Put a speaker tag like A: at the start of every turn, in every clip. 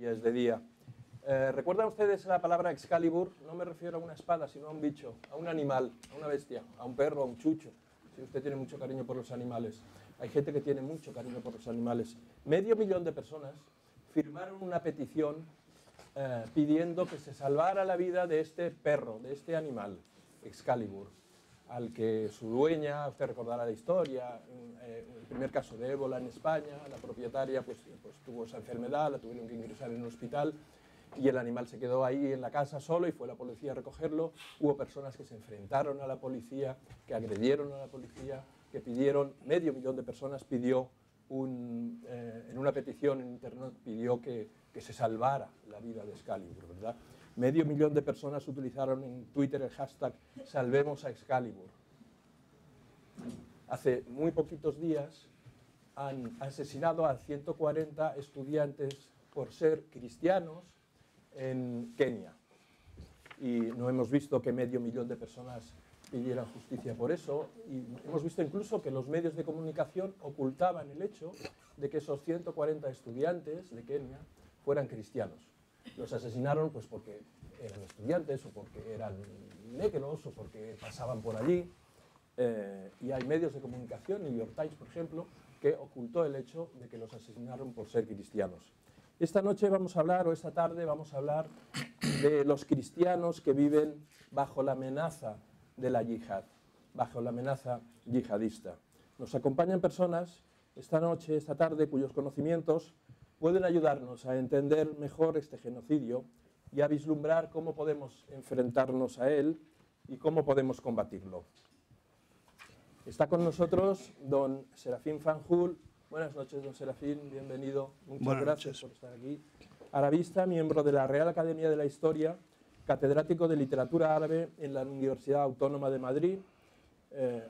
A: Ya es de día. ¿Recuerdan ustedes la palabra Excalibur? No me refiero a una espada, sino a un bicho, a un animal, a una bestia, a un perro, a un chucho. Si usted tiene mucho cariño por los animales. Hay gente que tiene mucho cariño por los animales. 500.000 de personas firmaron una petición pidiendo que se salvara la vida de este perro, de este animal, Excalibur, al que su dueña, usted recordará la historia, el primer caso de ébola en España, la propietaria pues tuvo esa enfermedad, la tuvieron que ingresar en un hospital y el animal se quedó ahí en la casa solo y fue la policía a recogerlo. Hubo personas que se enfrentaron a la policía, que agredieron a la policía, que pidieron, 500.000 de personas pidió en una petición en internet pidió que se salvara la vida de Excalibur, ¿verdad? 500.000 de personas utilizaron en Twitter el hashtag Salvemos a Excalibur. Hace muy poquitos días han asesinado a 140 estudiantes por ser cristianos en Kenia. Y no hemos visto que 500.000 de personas pidieran justicia por eso, y hemos visto incluso que los medios de comunicación ocultaban el hecho de que esos 140 estudiantes de Kenia fueran cristianos. Los asesinaron pues porque eran estudiantes o porque eran negros o porque pasaban por allí, y hay medios de comunicación, New York Times por ejemplo, que ocultó el hecho de que los asesinaron por ser cristianos. Esta noche vamos a hablar, o esta tarde vamos a hablar de los cristianos que viven bajo la amenaza de la yihad, bajo la amenaza yihadista. Nos acompañan personas esta noche, esta tarde, cuyos conocimientos pueden ayudarnos a entender mejor este genocidio y a vislumbrar cómo podemos enfrentarnos a él y cómo podemos combatirlo. Está con nosotros don Serafín Fanjul. Buenas noches, don Serafín, bienvenido. Muchas gracias por estar aquí. Arabista, miembro de la Real Academia de la Historia, catedrático de Literatura Árabe en la Universidad Autónoma de Madrid.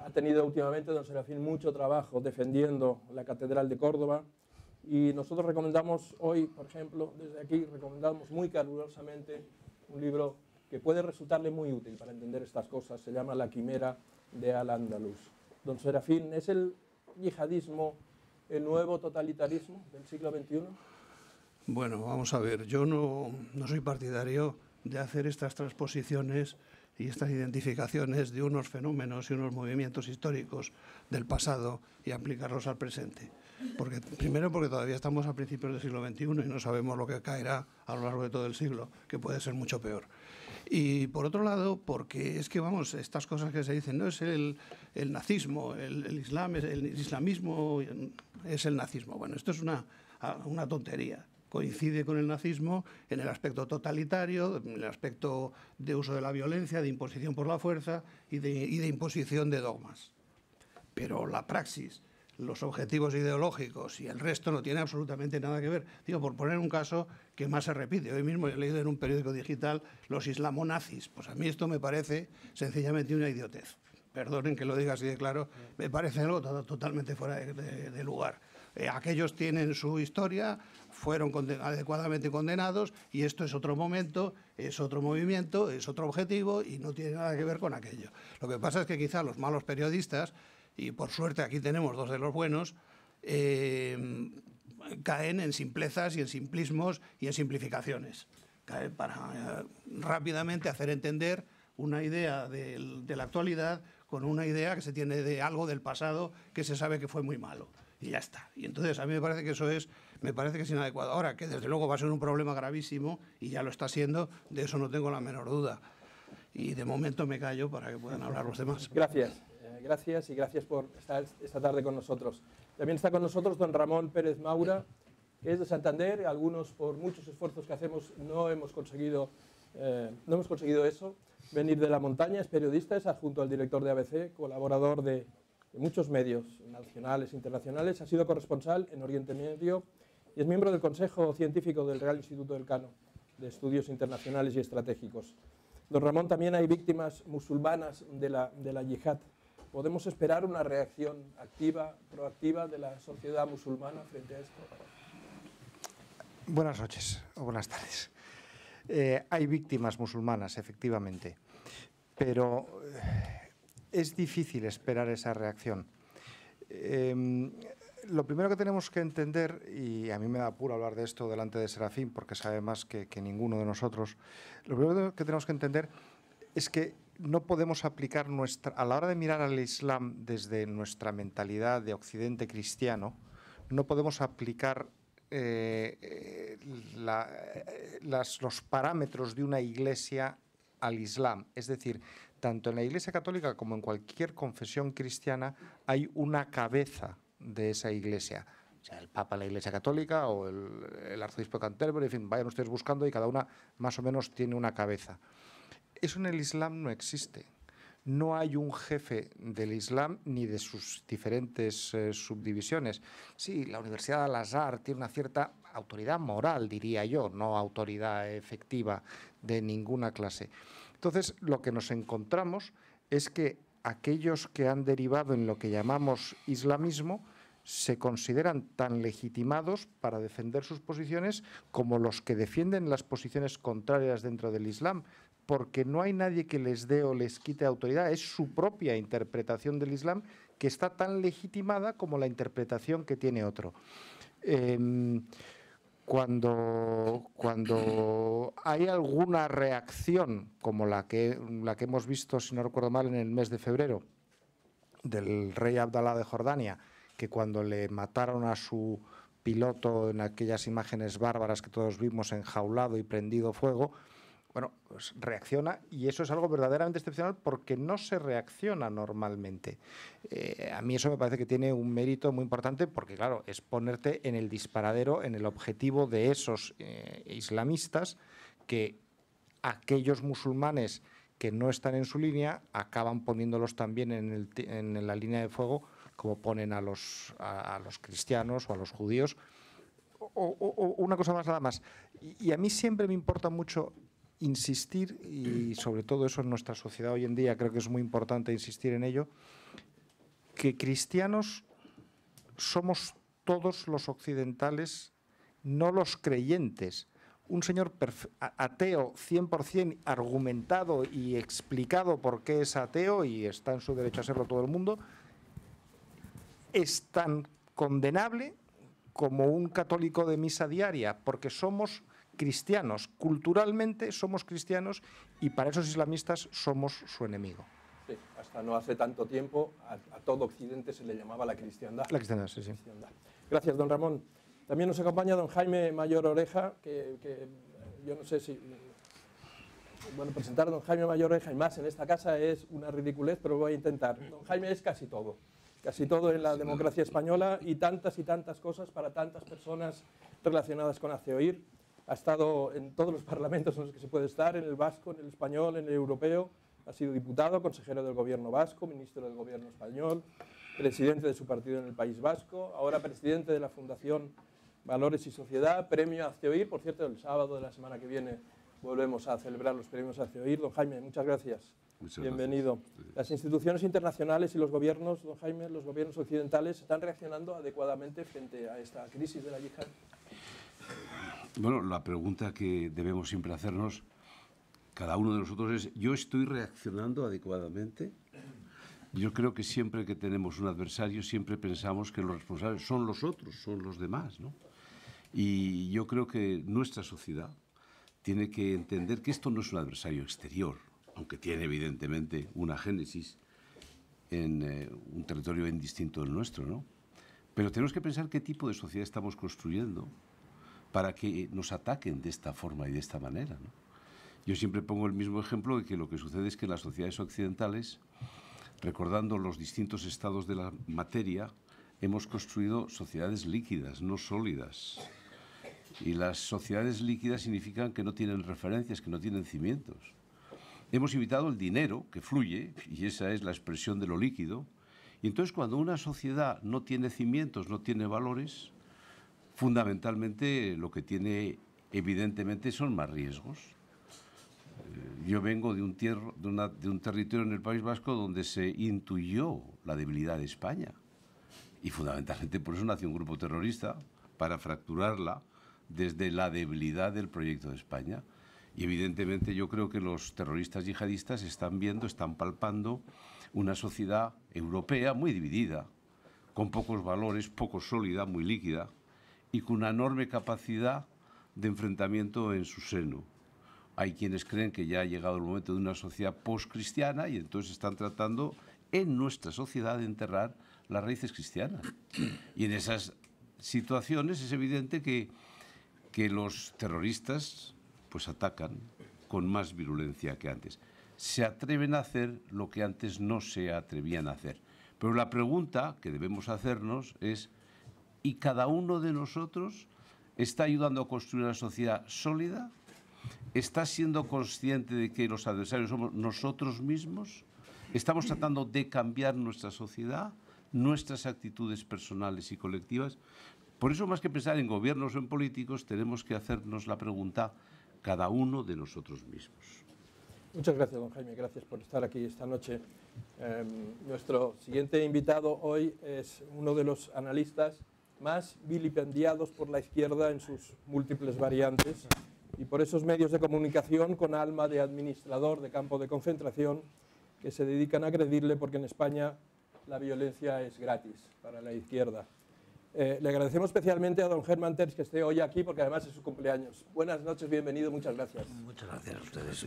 A: Ha tenido últimamente, don Serafín, mucho trabajo defendiendo la Catedral de Córdoba y nosotros recomendamos hoy, por ejemplo, desde aquí, recomendamos muy calurosamente un libro que puede resultarle muy útil para entender estas cosas. Se llama La Quimera de Al-Ándalus. Don Serafín, ¿es el yihadismo el nuevo totalitarismo del siglo XXI?
B: Bueno, vamos a ver, yo no soy partidario de hacer estas transposiciones y estas identificaciones de unos fenómenos y unos movimientos históricos del pasado y aplicarlos al presente. Primero porque todavía estamos a principios del siglo XXI y no sabemos lo que caerá a lo largo de todo el siglo, que puede ser mucho peor. Y por otro lado, porque es que, vamos, estas cosas que se dicen, no es el nazismo, el islam, el islamismo es el nazismo. Bueno, esto es una tontería. Coincide con el nazismo en el aspecto totalitario, en el aspecto de uso de la violencia, de imposición por la fuerza y de imposición de dogmas. Pero la praxis, los objetivos ideológicos y el resto no tiene absolutamente nada que ver. Digo, por poner un caso que más se repite. Hoy mismo he leído en un periódico digital los islamonazis. Pues a mí esto me parece sencillamente una idiotez. Perdonen que lo diga así de claro, me parece algo totalmente fuera de lugar. Aquellos tienen su historia, fueron adecuadamente condenados y esto es otro momento, es otro movimiento, es otro objetivo y no tiene nada que ver con aquello. Lo que pasa es que quizá los malos periodistas, y por suerte aquí tenemos dos de los buenos, caen en simplezas y en simplismos y en simplificaciones. Caen para rápidamente hacer entender una idea de la actualidad con una idea que se tiene de algo del pasado que se sabe que fue muy malo. Y ya está. Y entonces a mí me parece que me parece que es inadecuado. Ahora, que desde luego va a ser un problema gravísimo, y ya lo está siendo, de eso no tengo la menor duda. Y de momento me callo para que puedan hablar los demás.
A: Gracias. Gracias y gracias por estar esta tarde con nosotros. También está con nosotros don Ramón Pérez Maura, que es de Santander. Algunos, por muchos esfuerzos que hacemos, no hemos conseguido eso. Venir de la montaña, es periodista, es adjunto al director de ABC, colaborador de muchos medios nacionales e internacionales, ha sido corresponsal en Oriente Medio y es miembro del Consejo Científico del Real Instituto Elcano de Estudios Internacionales y Estratégicos. Don Ramón, también hay víctimas musulmanas de la yihad. ¿Podemos esperar una reacción activa, proactiva de la sociedad musulmana frente a esto?
C: Buenas noches o buenas tardes. Hay víctimas musulmanas, efectivamente, pero es difícil esperar esa reacción. Lo primero que tenemos que entender, y a mí me da apuro hablar de esto delante de Serafín, porque sabe más que ninguno de nosotros, lo primero que tenemos que entender es que no podemos aplicar a la hora de mirar al Islam desde nuestra mentalidad de Occidente cristiano, no podemos aplicar los parámetros de una iglesia al Islam. Es decir, tanto en la Iglesia Católica como en cualquier confesión cristiana hay una cabeza de esa iglesia, o sea, el Papa de la Iglesia Católica o el Arzobispo de Canterbury, en fin, vayan ustedes buscando y cada una más o menos tiene una cabeza. Eso en el Islam no existe. No hay un jefe del Islam ni de sus diferentes subdivisiones. Sí, la Universidad de Al-Azhar tiene una cierta autoridad moral, diría yo, no autoridad efectiva de ninguna clase. Entonces, lo que nos encontramos es que aquellos que han derivado en lo que llamamos islamismo se consideran tan legitimados para defender sus posiciones como los que defienden las posiciones contrarias dentro del Islam, porque no hay nadie que les dé o les quite autoridad, es su propia interpretación del Islam que está tan legitimada como la interpretación que tiene otro. Cuando hay alguna reacción, como la que hemos visto, si no recuerdo mal, en el mes de febrero, del rey Abdalá de Jordania, que cuando le mataron a su piloto en aquellas imágenes bárbaras que todos vimos, enjaulado y prendido fuego, bueno, pues reacciona, y eso es algo verdaderamente excepcional porque no se reacciona normalmente. A mí eso me parece que tiene un mérito muy importante porque, claro, es ponerte en el disparadero, en el objetivo de esos islamistas que aquellos musulmanes que no están en su línea acaban poniéndolos también en la línea de fuego, como ponen a los cristianos o a los judíos. O una cosa más, nada más. Y a mí siempre me importa mucho insistir, y sobre todo eso en nuestra sociedad hoy en día creo que es muy importante insistir en ello, que cristianos somos todos los occidentales, no los creyentes. Un señor ateo 100% argumentado y explicado por qué es ateo, y está en su derecho a serlo todo el mundo, es tan condenable como un católico de misa diaria, porque somos cristianos, culturalmente somos cristianos, y para esos islamistas somos su enemigo.
A: Sí, hasta no hace tanto tiempo a todo Occidente se le llamaba la cristiandad.
C: La cristiandad, sí, sí.
A: Cristiandad. Gracias, don Ramón. También nos acompaña don Jaime Mayor Oreja, que yo no sé si... Bueno, presentar a don Jaime Mayor Oreja y más en esta casa es una ridiculez, pero voy a intentar. Don Jaime es casi todo en la democracia española y tantas cosas para tantas personas relacionadas con Haceoír. Ha estado en todos los parlamentos en los que se puede estar, en el vasco, en el español, en el europeo. Ha sido diputado, consejero del gobierno vasco, ministro del gobierno español, presidente de su partido en el País Vasco, ahora presidente de la Fundación Valores y Sociedad, premio Haceoír. Por cierto, el sábado de la semana que viene volvemos a celebrar los premios Haceoír. Don Jaime, muchas gracias. Bienvenido. Gracias. Las instituciones internacionales y los gobiernos, don Jaime, los gobiernos occidentales, ¿están reaccionando adecuadamente frente a esta crisis de la yihad?
D: Bueno, la pregunta que debemos siempre hacernos, cada uno de nosotros, es: ¿yo estoy reaccionando adecuadamente? Yo creo que siempre que tenemos un adversario, siempre pensamos que los responsables son los otros, son los demás, ¿no? Y yo creo que nuestra sociedad tiene que entender que esto no es un adversario exterior, aunque tiene evidentemente una génesis en un territorio indistinto del nuestro, ¿no? Pero tenemos que pensar qué tipo de sociedad estamos construyendo para que nos ataquen de esta forma y de esta manera, ¿no? Yo siempre pongo el mismo ejemplo de que lo que sucede es que en las sociedades occidentales, recordando los distintos estados de la materia, hemos construido sociedades líquidas, no sólidas. Y las sociedades líquidas significan que no tienen referencias, que no tienen cimientos. Hemos invitado el dinero, que fluye, y esa es la expresión de lo líquido. Y entonces, cuando una sociedad no tiene cimientos, no tiene valores, fundamentalmente lo que tiene, evidentemente, son más riesgos. Yo vengo de un territorio en el País Vasco donde se intuyó la debilidad de España. Y fundamentalmente por eso nació un grupo terrorista, para fracturarla desde la debilidad del proyecto de España. Y evidentemente yo creo que los terroristas yihadistas están viendo, están palpando una sociedad europea muy dividida, con pocos valores, poco sólida, muy líquida, y con una enorme capacidad de enfrentamiento en su seno. Hay quienes creen que ya ha llegado el momento de una sociedad postcristiana y entonces están tratando en nuestra sociedad de enterrar las raíces cristianas. Y en esas situaciones es evidente que los terroristas pues atacan con más virulencia que antes. Se atreven a hacer lo que antes no se atrevían a hacer. Pero la pregunta que debemos hacernos es, ¿y cada uno de nosotros está ayudando a construir una sociedad sólida? ¿Está siendo consciente de que los adversarios somos nosotros mismos? ¿Estamos tratando de cambiar nuestra sociedad, nuestras actitudes personales y colectivas? Por eso, más que pensar en gobiernos o en políticos, tenemos que hacernos la pregunta cada uno de nosotros mismos.
A: Muchas gracias, don Jaime. Gracias por estar aquí esta noche. Nuestro siguiente invitado hoy es uno de los analistas más vilipendiados por la izquierda en sus múltiples variantes y por esos medios de comunicación con alma de administrador de campo de concentración que se dedican a agredirle porque en España la violencia es gratis para la izquierda. Le agradecemos especialmente a don Germán Terç que esté hoy aquí porque además es su cumpleaños. Buenas noches, bienvenido, muchas gracias.
E: Muchas gracias a ustedes.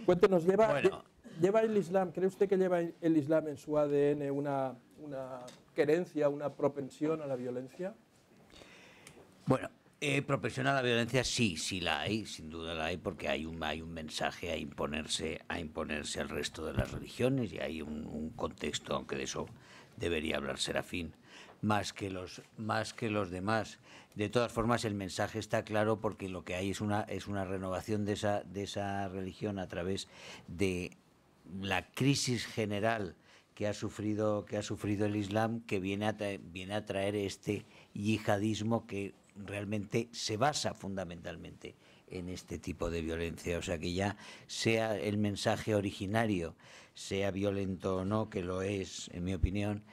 A: Cuéntenos, ¿lleva el Islam, cree usted que lleva el Islam en su ADN una querencia, una propensión a la violencia?
E: Bueno, propensión a la violencia sí la hay, sin duda la hay, porque hay un mensaje a imponerse al resto de las religiones y hay un contexto, aunque de eso debería hablar Serafín, más que los demás. De todas formas, el mensaje está claro porque lo que hay es una renovación de esa religión a través de la crisis general que ha sufrido el Islam, que viene a traer este yihadismo que realmente se basa fundamentalmente en este tipo de violencia. O sea que ya sea el mensaje originario, sea violento o no, que lo es, en mi opinión,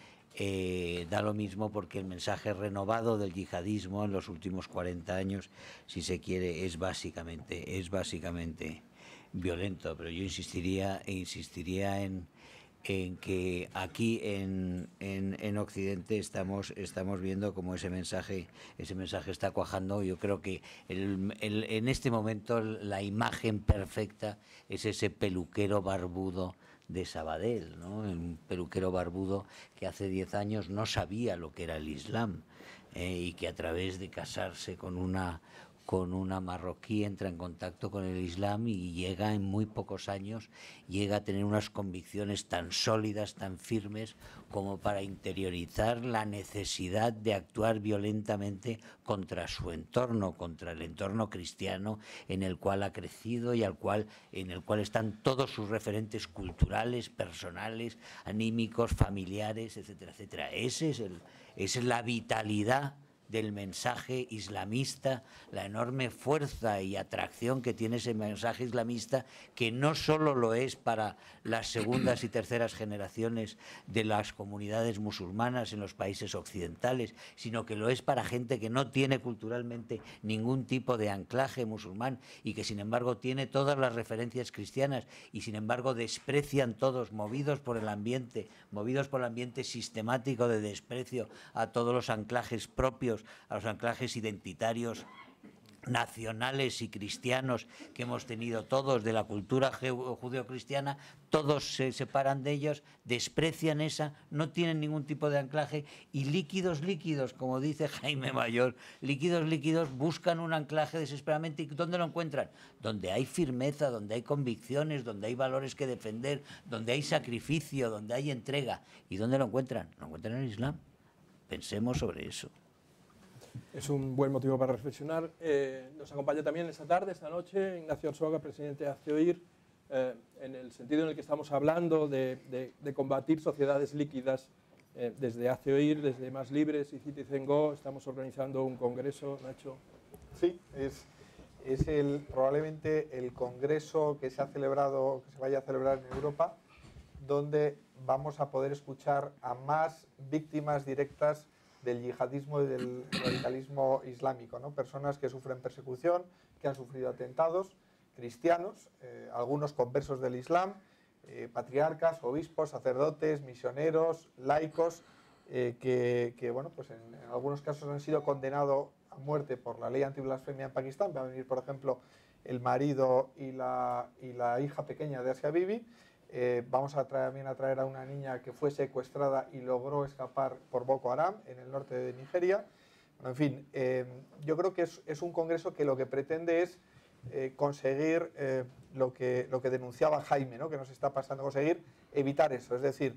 E: da lo mismo porque el mensaje renovado del yihadismo en los últimos 40 años, si se quiere, es básicamente violento. Pero yo insistiría en que aquí en Occidente estamos viendo cómo ese mensaje está cuajando. Yo creo que en este momento la imagen perfecta es ese peluquero barbudo de Sabadell, ¿no? Un peluquero barbudo que hace 10 años no sabía lo que era el Islam y que a través de casarse con una marroquí entra en contacto con el Islam y llega en muy pocos años, llega a tener unas convicciones tan sólidas, tan firmes, como para interiorizar la necesidad de actuar violentamente contra su entorno, contra el entorno cristiano en el cual ha crecido y en el cual están todos sus referentes culturales, personales, anímicos, familiares, etcétera, etcétera. Esa es la vitalidad del mensaje islamista, la enorme fuerza y atracción que tiene ese mensaje islamista, que no solo lo es para las segundas y terceras generaciones de las comunidades musulmanas en los países occidentales, sino que lo es para gente que no tiene culturalmente ningún tipo de anclaje musulmán y que sin embargo tiene todas las referencias cristianas y sin embargo desprecian todos, movidos por el ambiente sistemático de desprecio a todos los anclajes propios, a los anclajes identitarios nacionales y cristianos que hemos tenido todos de la cultura judeocristiana. Todos se separan de ellos, desprecian esa, no tienen ningún tipo de anclaje y líquidos, como dice Jaime Mayor, líquidos buscan un anclaje desesperadamente. ¿Y dónde lo encuentran? Donde hay firmeza, donde hay convicciones, donde hay valores que defender, donde hay sacrificio, donde hay entrega. ¿Y dónde lo encuentran? Lo encuentran en el Islam. Pensemos sobre eso.
A: Es un buen motivo para reflexionar. Nos acompaña también esta noche, Ignacio Arzuaga, presidente de Hazte Oír, en el sentido en el que estamos hablando de combatir sociedades líquidas. Desde Hazte Oír, desde Más Libres y Citizen Go, estamos organizando un congreso, Nacho.
F: Sí, es probablemente el congreso que se vaya a celebrar en Europa, donde vamos a poder escuchar a más víctimas directas del yihadismo y del radicalismo islámico, ¿no? Personas que sufren persecución, que han sufrido atentados, cristianos, algunos conversos del Islam, patriarcas, obispos, sacerdotes, misioneros, laicos, bueno, pues en algunos casos han sido condenados a muerte por la ley antiblasfemia en Pakistán. Va a venir, por ejemplo, el marido y la hija pequeña de Asia Bibi. Vamos también a traer a una niña que fue secuestrada y logró escapar por Boko Haram en el norte de Nigeria. Bueno, en fin, yo creo que es un congreso que lo que pretende es conseguir lo que denunciaba Jaime, ¿no?, que nos está pasando, conseguir evitar eso. Es decir,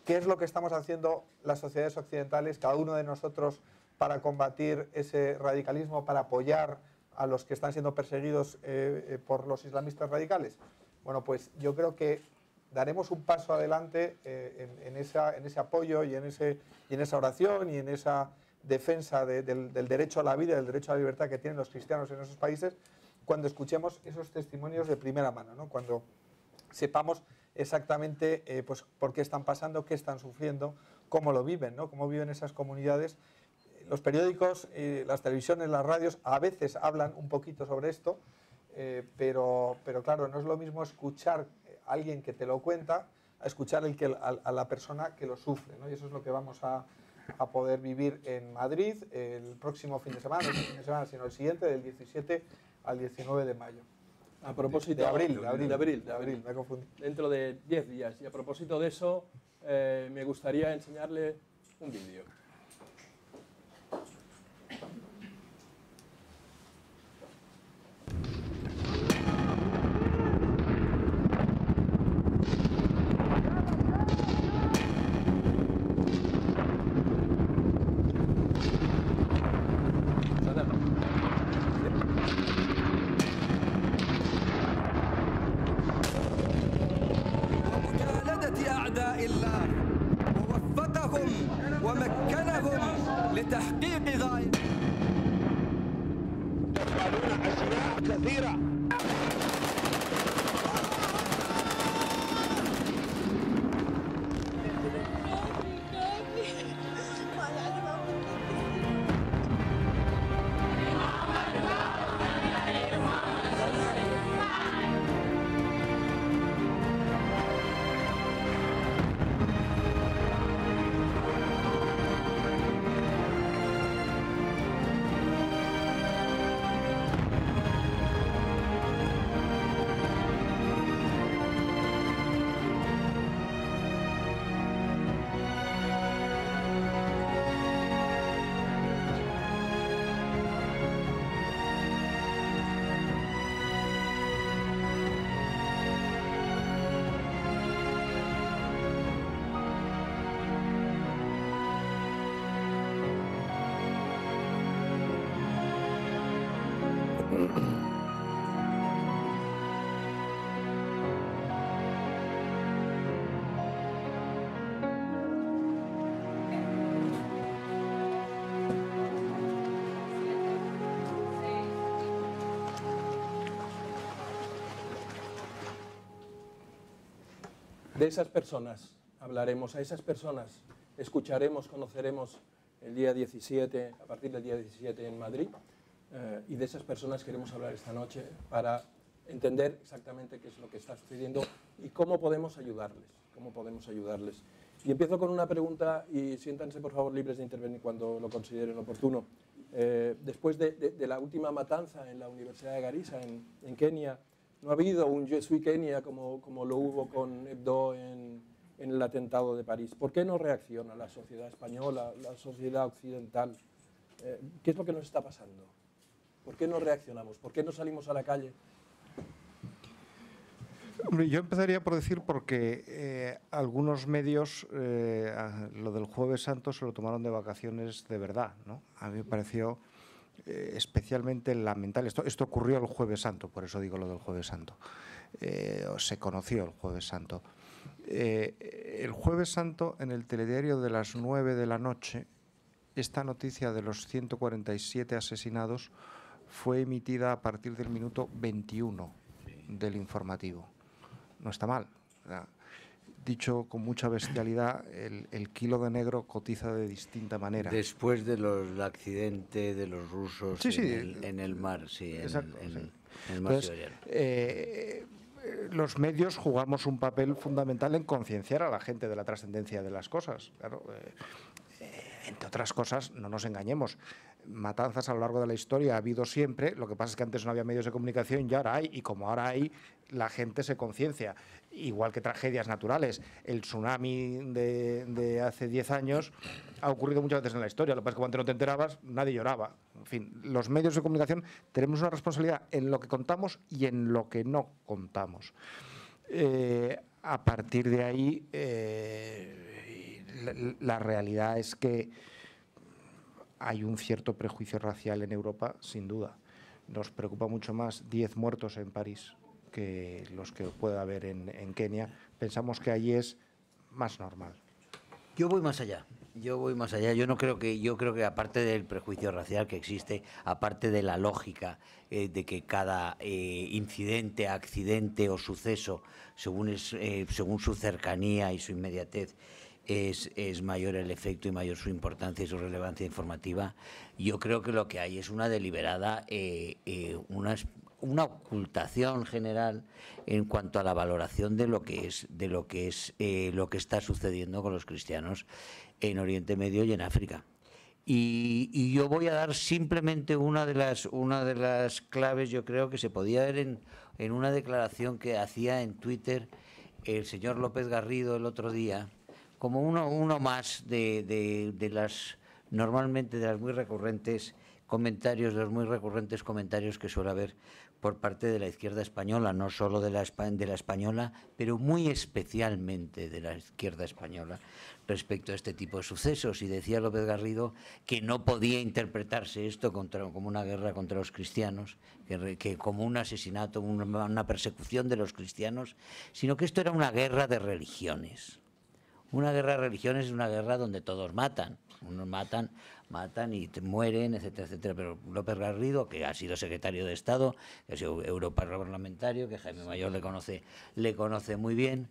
F: ¿qué es lo que estamos haciendo las sociedades occidentales, cada uno de nosotros, para combatir ese radicalismo, para apoyar a los que están siendo perseguidos por los islamistas radicales? Bueno, pues yo creo que daremos un paso adelante en ese apoyo y en esa oración y en esa defensa del derecho a la vida y del derecho a la libertad que tienen los cristianos en esos países, cuando escuchemos esos testimonios de primera mano, ¿no? Cuando sepamos exactamente pues, por qué están pasando, qué están sufriendo, cómo lo viven, ¿no?, cómo viven esas comunidades. Los periódicos, las televisiones, las radios a veces hablan un poquito sobre esto, pero claro, no es lo mismo escuchar a alguien que te lo cuenta a escuchar a la persona que lo sufre, ¿no? Y eso es lo que vamos a poder vivir en Madrid el próximo fin de semana, no el fin de semana, sino el siguiente, del 17 al 19 de mayo.
A: A propósito
F: de abril, me confundí.
A: Dentro de 10 días. Y a propósito de eso, me gustaría enseñarle un vídeo. De esas personas hablaremos, a esas personas escucharemos, conoceremos el día 17, a partir del día 17 en Madrid, y de esas personas queremos hablar esta noche para entender exactamente qué es lo que está sucediendo y cómo podemos ayudarles. Y empiezo con una pregunta, y siéntanse por favor libres de intervenir cuando lo consideren oportuno. Después de la última matanza en la Universidad de Garissa, en Kenia, no ha habido un Je suis Kenia como lo hubo con Hebdo en el atentado de París. ¿Por qué no reacciona la sociedad española, la sociedad occidental? ¿Qué es lo que nos está pasando? ¿Por qué no reaccionamos? ¿Por qué no salimos a la calle?
C: Yo empezaría por decir porque algunos medios lo del Jueves Santo se lo tomaron de vacaciones de verdad, ¿no? A mí me pareció especialmente lamentable. Esto ocurrió el Jueves Santo, por eso digo lo del Jueves Santo. Se conoció el Jueves Santo. El Jueves Santo, en el telediario de las 9 de la noche, esta noticia de los 147 asesinados fue emitida a partir del minuto 21 del informativo. No está mal, ¿verdad? Dicho con mucha bestialidad, el kilo de negro cotiza de distinta manera.
E: Después del accidente de los rusos en el mar, en el mar Siberiano.
C: los medios jugamos un papel fundamental en concienciar a la gente de la trascendencia de las cosas. Claro, entre otras cosas, no nos engañemos, matanzas a lo largo de la historia ha habido siempre, lo que pasa es que antes no había medios de comunicación y ahora hay, y como ahora hay, la gente se conciencia. Igual que tragedias naturales, el tsunami de hace 10 años ha ocurrido muchas veces en la historia, lo que pasa es que cuando no te enterabas nadie lloraba. En fin, los medios de comunicación tenemos una responsabilidad en lo que contamos y en lo que no contamos. A partir de ahí, la realidad es que hay un cierto prejuicio racial en Europa, sin duda. Nos preocupa mucho más 10 muertos en París que los que pueda haber en Kenia. Pensamos que allí es más normal.
E: Yo voy más allá. Yo creo que aparte del prejuicio racial que existe, aparte de la lógica de que cada incidente, accidente o suceso, según su cercanía y su inmediatez, es mayor el efecto y mayor su importancia y su relevancia informativa, yo creo que lo que hay es una deliberada, una ocultación general en cuanto a la valoración de lo que está sucediendo con los cristianos en Oriente Medio y en África. Y yo voy a dar simplemente una de las claves, yo creo que se podía ver en una declaración que hacía en Twitter el señor López Garrido el otro día, como uno más de las normalmente de los muy recurrentes comentarios que suele haber por parte de la izquierda española, no solo de la española, pero muy especialmente de la izquierda española, respecto a este tipo de sucesos. Y decía López Garrido que no podía interpretarse esto como una guerra contra los cristianos, que como un asesinato, una persecución de los cristianos, sino que esto era una guerra de religiones. Una guerra de religiones es una guerra donde todos matan. Unos matan y mueren, etcétera, etcétera. Pero López Garrido, que ha sido secretario de Estado, que ha sido europarlamentario, que Jaime Mayor le conoce muy bien,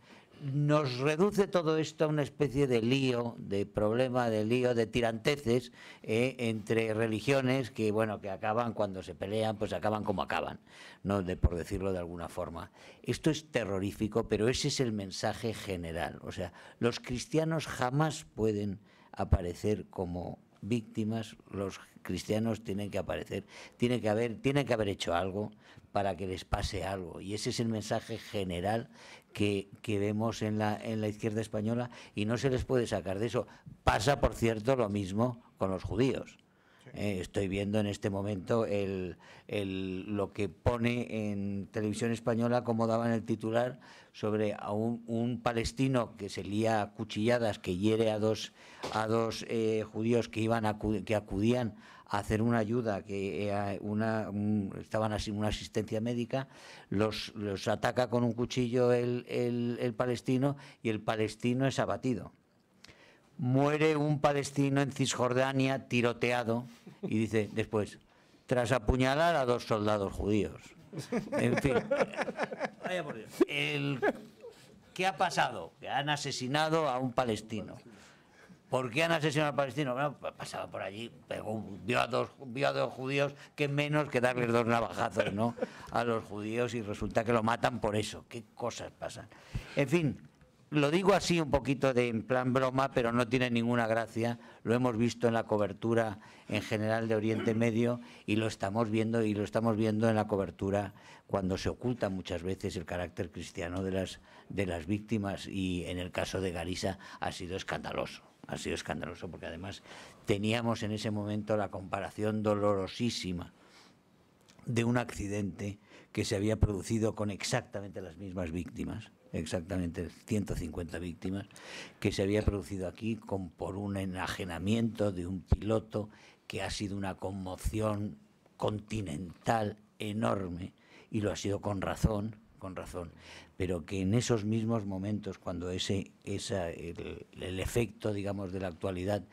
E: nos reduce todo esto a una especie de lío, de problema, de lío, de tiranteces entre religiones que, bueno, que acaban cuando se pelean, pues acaban como acaban, ¿no? Por decirlo de alguna forma. Esto es terrorífico, pero ese es el mensaje general. O sea, los cristianos jamás pueden aparecer como víctimas, los cristianos tienen que aparecer, tienen que haber hecho algo para que les pase algo, y ese es el mensaje general que vemos en la izquierda española, y no se les puede sacar de eso. Pasa, por cierto, lo mismo con los judíos. Estoy viendo en este momento lo que pone en Televisión Española, como daban el titular, sobre a un palestino que se lía a cuchilladas, que hiere a dos judíos que acudían a hacer una ayuda, estaban así una asistencia médica, los ataca con un cuchillo el palestino, y el palestino es abatido. Muere un palestino en Cisjordania tiroteado, y dice después, tras apuñalar a 2 soldados judíos. En fin, vaya por Dios. ¿Qué ha pasado? Que han asesinado a un palestino. ¿Por qué han asesinado al palestino? Bueno, pasaba por allí, vio a dos judíos, que menos que darles 2 navajazos, ¿no?, a los judíos, y resulta que lo matan por eso. ¿Qué cosas pasan? En fin, lo digo así un poquito en plan broma, pero no tiene ninguna gracia. Lo hemos visto en la cobertura en general de Oriente Medio, y lo estamos viendo en la cobertura cuando se oculta muchas veces el carácter cristiano de las víctimas, y en el caso de Garissa ha sido escandaloso. Ha sido escandaloso porque además teníamos en ese momento la comparación dolorosísima de un accidente que se había producido con exactamente las mismas víctimas, exactamente 150 víctimas, que se había producido aquí por un enajenamiento de un piloto, que ha sido una conmoción continental enorme, y lo ha sido con razón, pero que en esos mismos momentos, cuando el efecto, digamos, de la actualidad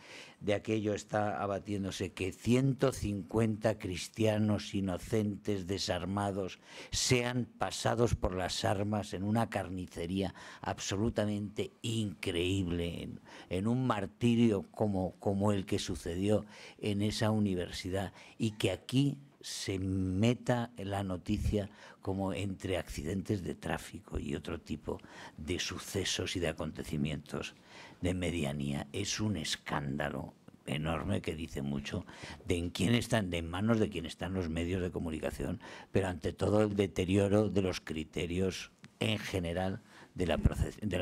E: de aquello está abatiéndose, que 150 cristianos inocentes desarmados sean pasados por las armas en una carnicería absolutamente increíble, en un martirio como el que sucedió en esa universidad, y que aquí se meta en la noticia como entre accidentes de tráfico y otro tipo de sucesos y de acontecimientos de medianía. Es un escándalo enorme que dice mucho de en manos de quién están los medios de comunicación, pero ante todo el deterioro de los criterios en general de la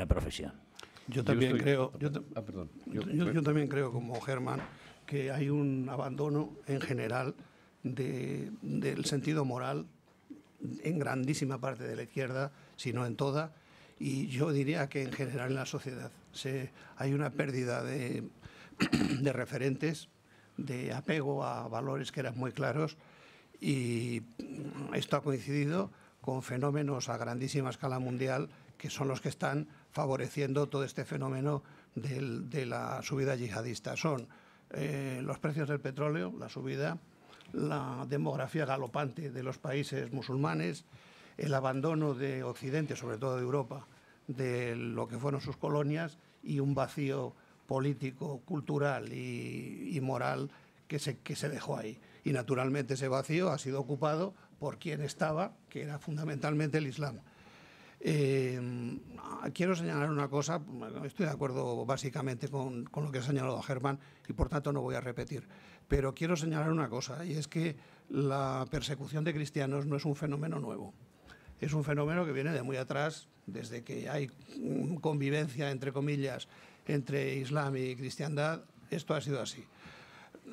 E: profesión.
B: Yo también creo, yo también creo, como Germán, que hay un abandono en general del sentido moral en grandísima parte de la izquierda, si no en toda, y yo diría que en general en la sociedad hay una pérdida de referentes, de apego a valores que eran muy claros, y esto ha coincidido con fenómenos a grandísima escala mundial que son los que están favoreciendo todo este fenómeno de la subida yihadista. Son los precios del petróleo, la subida, la demografía galopante de los países musulmanes, el abandono de Occidente, sobre todo de Europa, de lo que fueron sus colonias, y un vacío político, cultural y moral que se dejó ahí. Y naturalmente ese vacío ha sido ocupado por quien estaba, que era fundamentalmente el Islam. Quiero señalar una cosa, estoy de acuerdo básicamente con lo que ha señalado Germán y por tanto no voy a repetir, pero quiero señalar una cosa, y es que la persecución de cristianos no es un fenómeno nuevo. Es un fenómeno que viene de muy atrás, desde que hay convivencia, entre comillas, entre Islam y cristiandad. Esto ha sido así.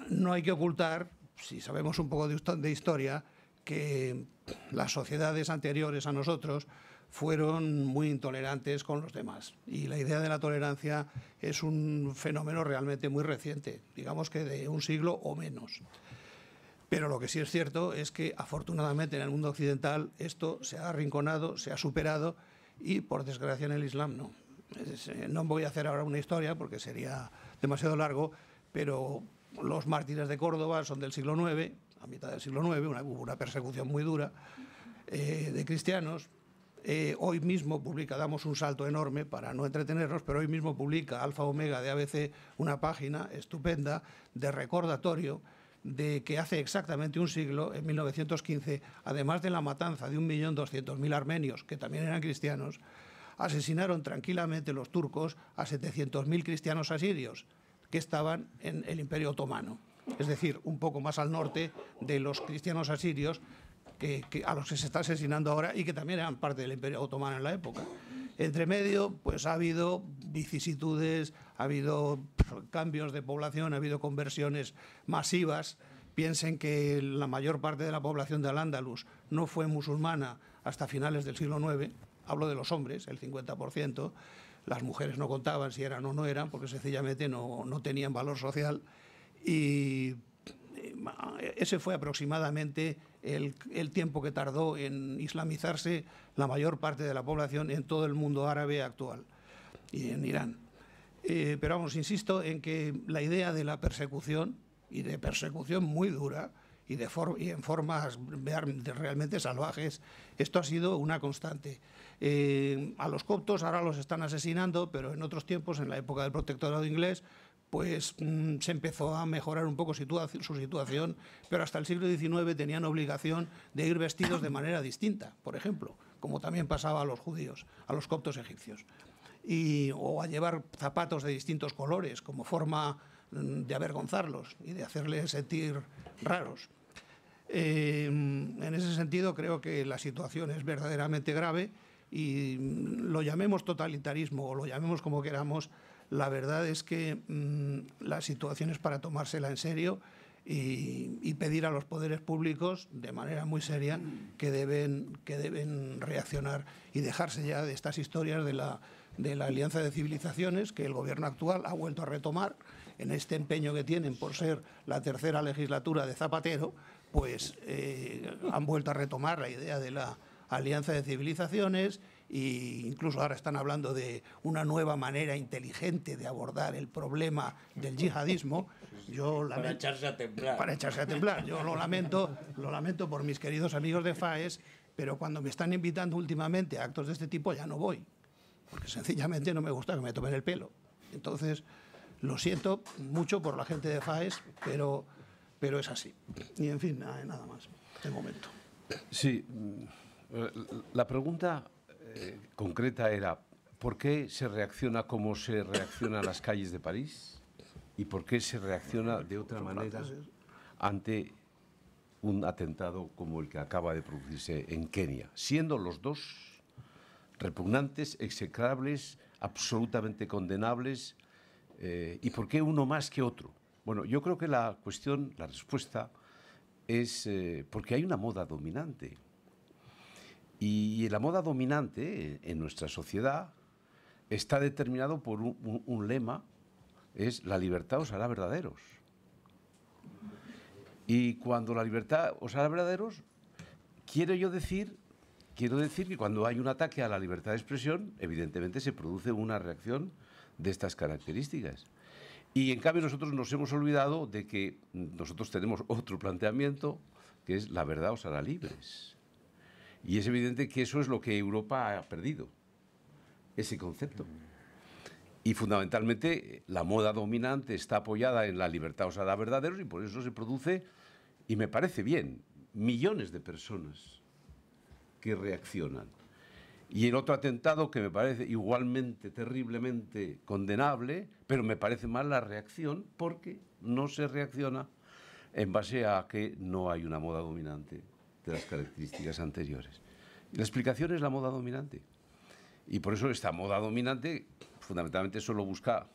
B: No hay que ocultar, si sabemos un poco de historia, que las sociedades anteriores a nosotros fueron muy intolerantes con los demás. Y la idea de la tolerancia es un fenómeno realmente muy reciente, digamos que de un siglo o menos. Pero lo que sí es cierto es que, afortunadamente, en el mundo occidental esto se ha arrinconado, se ha superado, y, por desgracia, en el Islam no. No voy a hacer ahora una historia porque sería demasiado largo, pero los mártires de Córdoba son del siglo IX, a mitad del siglo IX, hubo una persecución muy dura de cristianos. Hoy mismo damos un salto enorme para no entretenernos, pero hoy mismo publica Alfa Omega de ABC una página estupenda de recordatorio de que hace exactamente un siglo, en 1915, además de la matanza de 1.200.000 armenios, que también eran cristianos, asesinaron tranquilamente los turcos a 700.000 cristianos asirios que estaban en el Imperio Otomano, es decir, un poco más al norte de los cristianos asirios a los que se está asesinando ahora y que también eran parte del Imperio Otomano en la época. Entre medio, pues ha habido vicisitudes, ha habido cambios de población, ha habido conversiones masivas. Piensen que la mayor parte de la población de Al-Ándalus no fue musulmana hasta finales del siglo IX. Hablo de los hombres, el 50%. Las mujeres no contaban si eran o no eran, porque sencillamente no tenían valor social. Y ese fue aproximadamente el tiempo que tardó en islamizarse la mayor parte de la población en todo el mundo árabe actual y en Irán. Pero vamos, insisto en que la idea de la persecución, y de persecución muy dura y en formas realmente salvajes, esto ha sido una constante. A los coptos ahora los están asesinando, pero en otros tiempos, en la época del protectorado inglés, pues se empezó a mejorar un poco su situación, pero hasta el siglo XIX tenían obligación de ir vestidos de manera distinta, por ejemplo, como también pasaba a los judíos, a los coptos egipcios, o a llevar zapatos de distintos colores, como forma de avergonzarlos y de hacerles sentir raros. En ese sentido, creo que la situación es verdaderamente grave, y lo llamemos totalitarismo o lo llamemos como queramos, la verdad es que la situación es para tomársela en serio y pedir a los poderes públicos, de manera muy seria, que deben reaccionar y dejarse ya de estas historias de la Alianza de Civilizaciones, que el gobierno actual ha vuelto a retomar en este empeño que tienen por ser la tercera legislatura de Zapatero. Pues han vuelto a retomar la idea de la Alianza de Civilizaciones, e incluso ahora están hablando de una nueva manera inteligente de abordar el problema del yihadismo.
E: Para echarse a temblar.
B: Para echarse a temblar. Yo lo lamento por mis queridos amigos de FAES, pero cuando me están invitando últimamente a actos de este tipo ya no voy, porque sencillamente no me gusta que me tomen el pelo. Entonces, lo siento mucho por la gente de FAES, pero pero es así. Y en fin, nada más, de momento.
D: Sí, la pregunta concreta era, ¿por qué se reacciona como se reacciona en las calles de París? ¿Y por qué se reacciona de otra manera ante un atentado como el que acaba de producirse en Kenia? Siendo los dos repugnantes, execrables, absolutamente condenables, ¿y por qué uno más que otro? Bueno, yo creo que la respuesta es porque hay una moda dominante. Y la moda dominante en nuestra sociedad está determinado por un lema, es la libertad os hará verdaderos. Y cuando la libertad os hará verdaderos, quiero decir que cuando hay un ataque a la libertad de expresión, evidentemente se produce una reacción de estas características. Y en cambio nosotros nos hemos olvidado de que nosotros tenemos otro planteamiento, que es la verdad os hará libres. Y es evidente que eso es lo que Europa ha perdido, ese concepto. Y fundamentalmente la moda dominante está apoyada en la libertad os hará verdaderos y por eso se produce, y me parece bien, millones de personas que reaccionan. Y el otro atentado que me parece igualmente terriblemente condenable, pero me parece mal la reacción porque no se reacciona en base a que no hay una moda dominante de las características anteriores. Y la explicación es la moda dominante. Y por eso esta moda dominante fundamentalmente solo busca,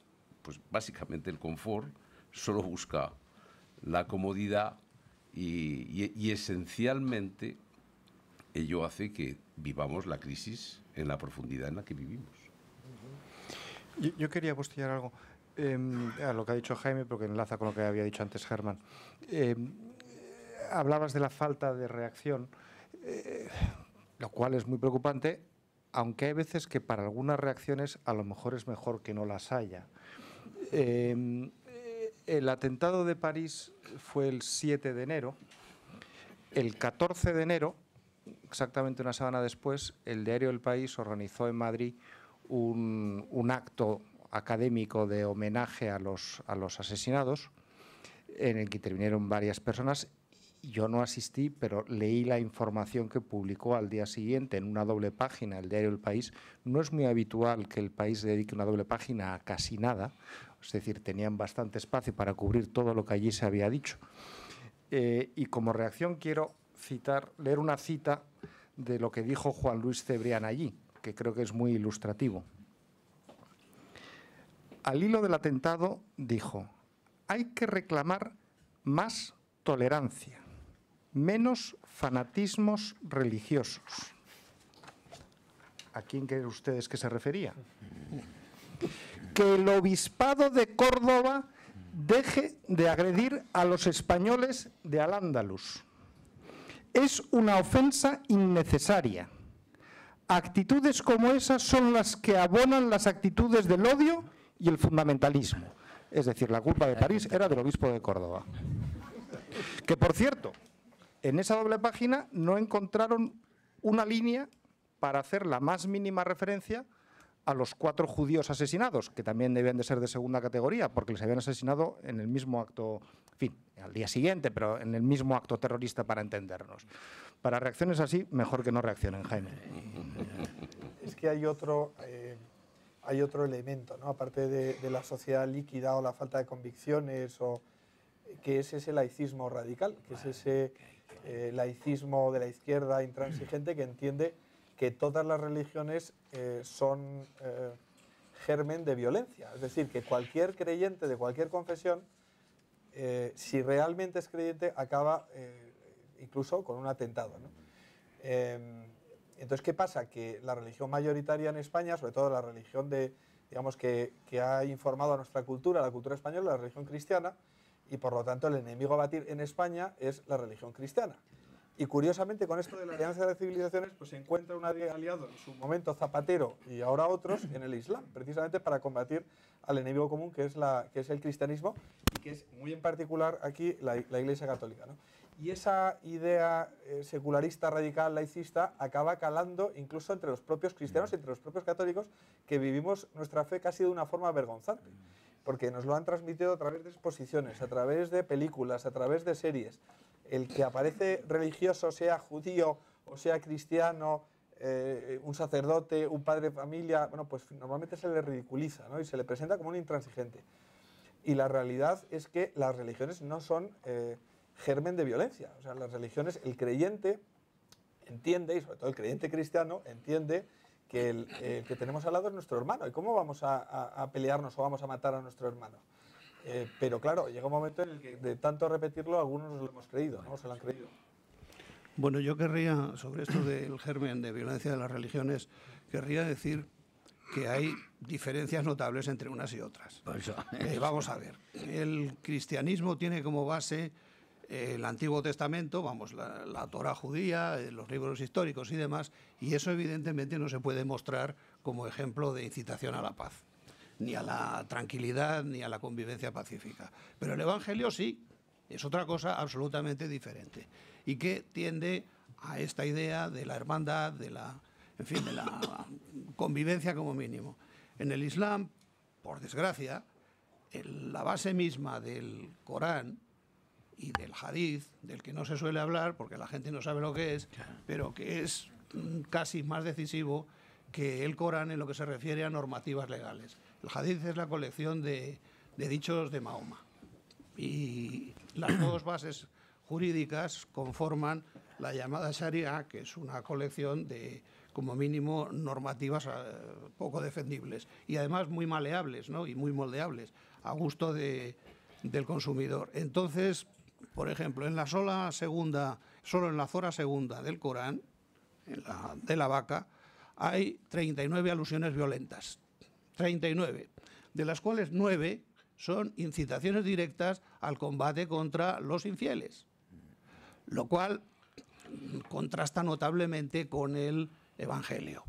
D: pues básicamente el confort, solo busca la comodidad y esencialmente ello hace que vivamos la crisis en la profundidad en la que vivimos.
C: Yo quería apostillar algo a lo que ha dicho Jaime, porque enlaza con lo que había dicho antes Germán. Hablabas de la falta de reacción, lo cual es muy preocupante, aunque hay veces que para algunas reacciones a lo mejor es mejor que no las haya. El atentado de París fue el 7 de enero. El 14 de enero, exactamente una semana después, el diario El País organizó en Madrid un acto académico de homenaje a los asesinados, en el que intervinieron varias personas. Yo no asistí, pero leí la información que publicó al día siguiente en una doble página el diario El País. No es muy habitual que El País dedique una doble página a casi nada, es decir, tenían bastante espacio para cubrir todo lo que allí se había dicho. Y como reacción quiero leer una cita de lo que dijo Juan Luis Cebrián allí, que creo que es muy ilustrativo. Al hilo del atentado dijo: hay que reclamar más tolerancia, menos fanatismos religiosos. ¿A quién creen ustedes que se refería? Que el obispado de Córdoba deje de agredir a los españoles de Al-Ándalus. Es una ofensa innecesaria. Actitudes como esas son las que abonan las actitudes del odio y el fundamentalismo. Es decir, la culpa de París era del obispo de Córdoba. Que, por cierto, en esa doble página no encontraron una línea para hacer la más mínima referencia a los 4 judíos asesinados, que también debían de ser de segunda categoría, porque les habían asesinado en el mismo acto, en fin, al día siguiente, pero en el mismo acto terrorista, para entendernos. Para reacciones así, mejor que no reaccionen, Jaime.
F: Es que hay otro elemento, ¿no? Aparte de la sociedad líquida o la falta de convicciones, que es ese laicismo radical, que es ese laicismo de la izquierda intransigente que entiende que todas las religiones son germen de violencia. Es decir, que cualquier creyente de cualquier confesión, si realmente es creyente, acaba incluso con un atentado, ¿no? Entonces, ¿qué pasa? Que la religión mayoritaria en España, sobre todo la religión digamos, que ha informado a nuestra cultura, la cultura española, la religión cristiana, y por lo tanto el enemigo a batir en España es la religión cristiana. Y curiosamente, con esto de la alianza de civilizaciones, pues se encuentra un aliado en su momento Zapatero y ahora otros en el Islam, precisamente para combatir al enemigo común que es el cristianismo y que es muy en particular aquí la Iglesia Católica, ¿no? Y esa idea secularista, radical, laicista, acaba calando incluso entre los propios cristianos y entre los propios católicos, que vivimos nuestra fe casi de una forma vergonzante. porque nos lo han transmitido a través de exposiciones, a través de películas, a través de series. El que aparece religioso, sea judío o sea cristiano, un sacerdote, un padre de familia, bueno, pues normalmente se le ridiculiza, ¿no? Y se le presenta como un intransigente. Y la realidad es que las religiones no son germen de violencia. O sea, las religiones, el creyente entiende, y sobre todo el creyente cristiano, entiende que el que tenemos al lado es nuestro hermano. ¿Y cómo vamos a pelearnos o vamos a matar a nuestro hermano? Pero claro, llega un momento en el que de tanto repetirlo algunos nos lo hemos creído, ¿no? Se lo han creído.
B: Bueno, yo querría, sobre esto del germen de violencia de las religiones, querría decir que hay diferencias notables entre unas y otras. Vamos a ver, el cristianismo tiene como base el Antiguo Testamento, vamos, la Torá judía, los libros históricos y demás, y eso evidentemente no se puede mostrar como ejemplo de incitación a la paz, ni a la tranquilidad, ni a la convivencia pacífica. Pero el Evangelio sí, es otra cosa absolutamente diferente, y que tiende a esta idea de la hermandad, de la convivencia como mínimo. En el Islam, por desgracia, la base misma del Corán y del Hadith, del que no se suele hablar porque la gente no sabe lo que es, pero que es casi más decisivo que el Corán en lo que se refiere a normativas legales. El Hadith es la colección de dichos de Mahoma, y las dos bases jurídicas conforman la llamada Sharia, que es una colección de, como mínimo, normativas poco defendibles y además muy maleables, ¿no? Y muy moldeables a gusto del consumidor. Entonces, por ejemplo, solo en la zora segunda del Corán, de la vaca, hay 39 alusiones violentas. 39, de las cuales 9 son incitaciones directas al combate contra los infieles, lo cual contrasta notablemente con el Evangelio.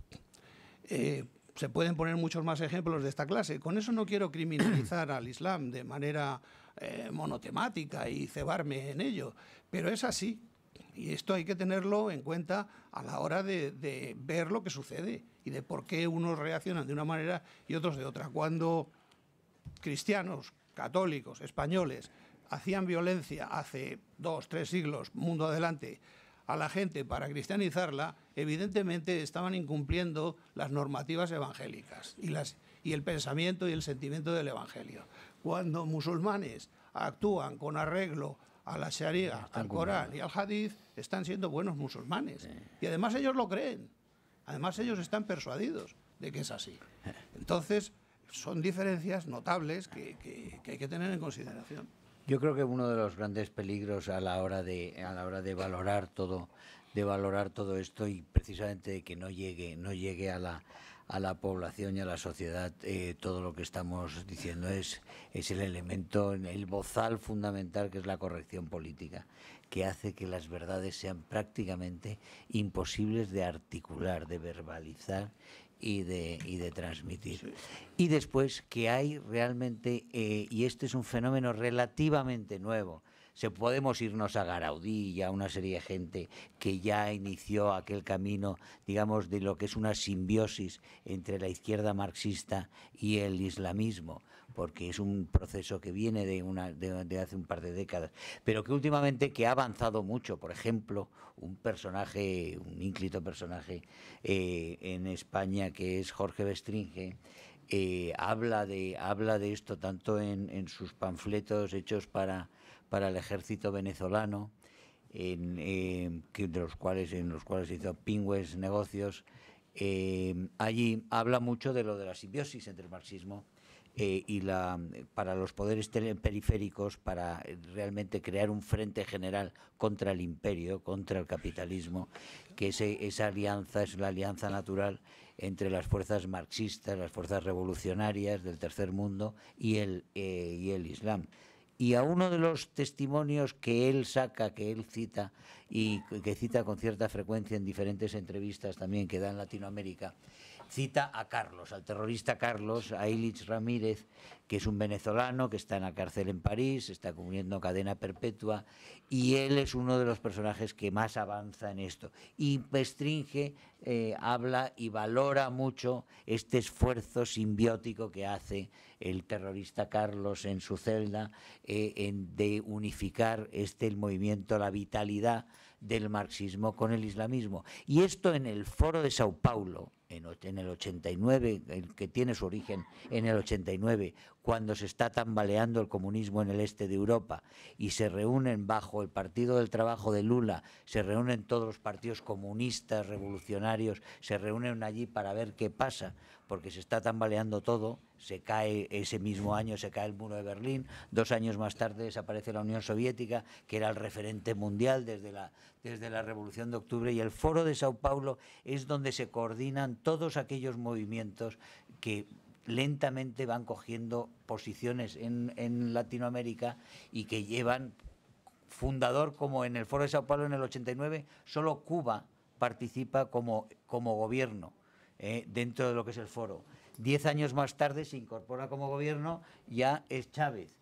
B: Se pueden poner muchos más ejemplos de esta clase. Con eso no quiero criminalizar al Islam de manera monotemática y cebarme en ello, pero es así. Y esto hay que tenerlo en cuenta a la hora de ver lo que sucede y de por qué unos reaccionan de una manera y otros de otra. Cuando cristianos, católicos, españoles hacían violencia hace 2, 3 siglos, mundo adelante, a la gente para cristianizarla, evidentemente estaban incumpliendo las normativas evangélicas y el pensamiento y el sentimiento del Evangelio. Cuando musulmanes actúan con arreglo a la Sharia, al Corán y al Hadith, están siendo buenos musulmanes. Sí. Y además ellos lo creen. Además ellos están persuadidos de que es así. Entonces, son diferencias notables que hay que tener en consideración.
E: Yo creo que uno de los grandes peligros a la hora de valorar todo esto, y precisamente de que no llegue a la población y a la sociedad todo lo que estamos diciendo, es el elemento, el bozal fundamental, que es la corrección política, que hace que las verdades sean prácticamente imposibles de articular, de verbalizar y de transmitir. Sí. Y después que hay realmente, y este es un fenómeno relativamente nuevo, podemos irnos a Gaudí y a una serie de gente que ya inició aquel camino, digamos, de lo que es una simbiosis entre la izquierda marxista y el islamismo, porque es un proceso que viene de hace un par de décadas, pero que últimamente que ha avanzado mucho. Por ejemplo, un ínclito personaje en España, que es Jorge Bestringe, habla de esto tanto en sus panfletos hechos para el ejército venezolano, en los cuales hizo pingües negocios. Allí habla mucho de lo de la simbiosis entre el marxismo para los poderes periféricos, para realmente crear un frente general contra el imperio, contra el capitalismo, que esa alianza es la alianza natural entre las fuerzas marxistas, las fuerzas revolucionarias del tercer mundo y el Islam. Y a uno de los testimonios que él saca, que él cita y que cita con cierta frecuencia en diferentes entrevistas también que da en Latinoamérica, cita a Carlos, al terrorista Carlos, a Illich Ramírez, que es un venezolano que está en la cárcel en París, está cumpliendo cadena perpetua, y él es uno de los personajes que más avanza en esto. Y Pestringe habla y valora mucho este esfuerzo simbiótico que hace el terrorista Carlos en su celda de unificar el movimiento, la vitalidad del marxismo con el islamismo. Y esto en el Foro de Sao Paulo, en el 89, el que tiene su origen en el 89, cuando se está tambaleando el comunismo en el este de Europa y se reúnen bajo el Partido del Trabajo de Lula, se reúnen todos los partidos comunistas, revolucionarios, se reúnen allí para ver qué pasa, porque se está tambaleando todo. Se cae ese mismo año, se cae el muro de Berlín, 2 años más tarde desaparece la Unión Soviética, que era el referente mundial desde la Revolución de Octubre, y el Foro de Sao Paulo es donde se coordinan todos aquellos movimientos que lentamente van cogiendo posiciones en Latinoamérica y que llevan fundador, como en el Foro de Sao Paulo en el 89, solo Cuba participa como gobierno dentro de lo que es el foro. 10 años más tarde se incorpora como gobierno, ya es Chávez.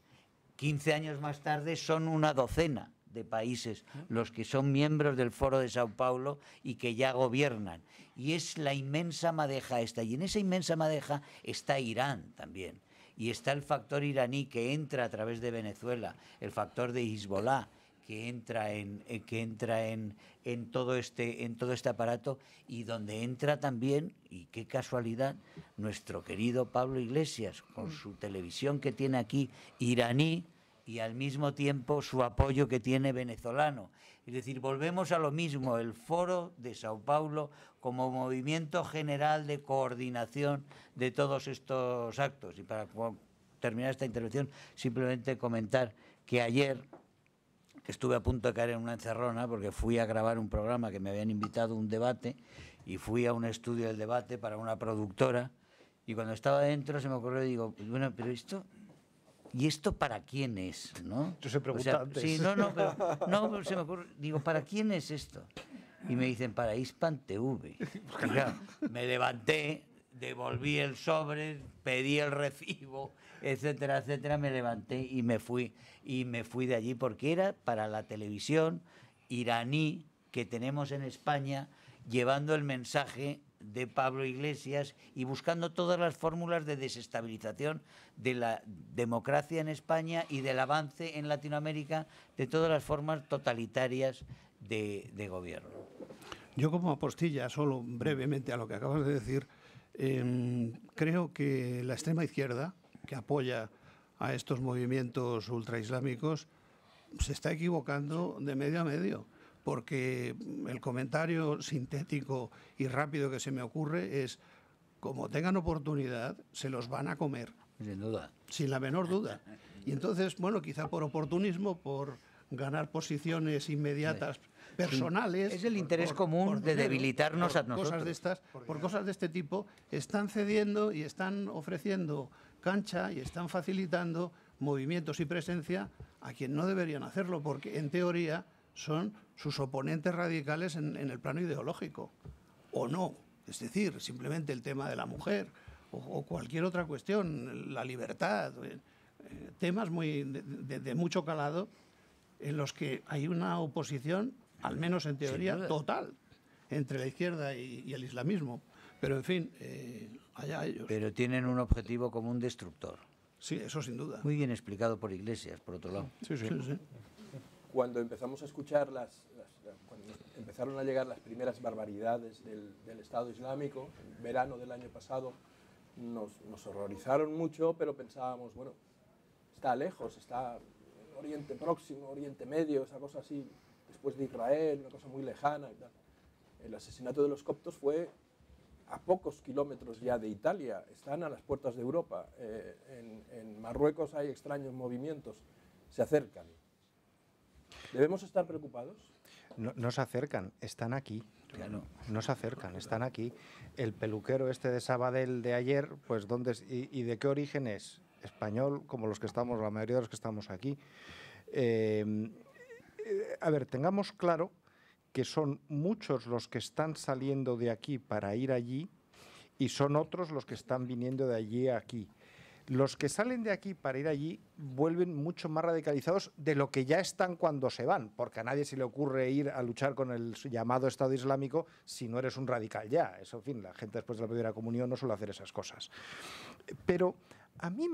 E: 15 años más tarde son una docena de países los que son miembros del Foro de Sao Paulo y que ya gobiernan. Y es la inmensa madeja esta. Y en esa inmensa madeja está Irán también. Y está el factor iraní que entra a través de Venezuela, el factor de Hezbollah, que entra en todo este aparato, y donde entra también, y qué casualidad, nuestro querido Pablo Iglesias, con su televisión que tiene aquí iraní, y al mismo tiempo su apoyo que tiene venezolano. Es decir, volvemos a lo mismo, el Foro de Sao Paulo como movimiento general de coordinación de todos estos actos. Y para terminar esta intervención, simplemente comentar que ayer estuve a punto de caer en una encerrona porque fui a grabar un programa que me habían invitado a un debate, y fui a un estudio del debate para una productora, y cuando estaba dentro se me ocurrió y digo, bueno, pero esto... ¿Y esto para quién es? ¿No?
C: Yo se pregunta antes.
E: Sí, pero se me ocurre, digo, ¿para quién es esto? Y me dicen, para Hispan TV. Y claro, me levanté, devolví el sobre, pedí el recibo, etcétera, etcétera, me levanté y me fui de allí, porque era para la televisión iraní que tenemos en España, llevando el mensaje de Pablo Iglesias y buscando todas las fórmulas de desestabilización de la democracia en España y del avance en Latinoamérica de todas las formas totalitarias de gobierno.
B: Yo, como apostilla, solo brevemente a lo que acabas de decir, creo que la extrema izquierda, que apoya a estos movimientos ultraislámicos, se está equivocando de medio a medio, porque el comentario sintético y rápido que se me ocurre es, como tengan oportunidad, se los van a comer.
E: Sin duda.
B: Sin la menor duda. Y entonces, bueno, quizá por oportunismo, por ganar posiciones inmediatas personales...
E: Es el interés común de debilitarnos a nosotros.
B: Por cosas de este tipo, están cediendo y están ofreciendo cancha y están facilitando movimientos y presencia a quien no deberían hacerlo, porque en teoría son sus oponentes radicales en el plano ideológico, o no. Es decir, simplemente el tema de la mujer o cualquier otra cuestión, la libertad, temas de mucho calado en los que hay una oposición, al menos en teoría, total entre la izquierda y el islamismo. Pero, en fin, allá ellos.
E: Pero tienen un objetivo común destructor.
B: Sí, eso sin duda.
E: Muy bien explicado por Iglesias, por otro lado.
B: Sí.
A: Cuando empezamos a escuchar cuando empezaron a llegar las primeras barbaridades del Estado Islámico, en verano del año pasado, nos horrorizaron mucho, pero pensábamos, bueno, está lejos, está en Oriente Próximo, Oriente Medio, esa cosa así, después de Israel, una cosa muy lejana y tal. El asesinato de los coptos fue a pocos kilómetros ya de Italia, están a las puertas de Europa. En Marruecos hay extraños movimientos, se acercan. ¿Debemos estar preocupados?
C: No se acercan, están aquí.
E: Claro.
C: No se acercan, están aquí. El peluquero este de Sabadell de ayer, pues ¿dónde y de qué origen es? Español, como los que estamos, la mayoría de los que estamos aquí. A ver, tengamos claro que son muchos los que están saliendo de aquí para ir allí y son otros los que están viniendo de allí a aquí. Los que salen de aquí para ir allí vuelven mucho más radicalizados de lo que ya están cuando se van, porque a nadie se le ocurre ir a luchar con el llamado Estado Islámico si no eres un radical ya. Eso, en fin, la gente después de la primera comunión no suele hacer esas cosas. Pero a mí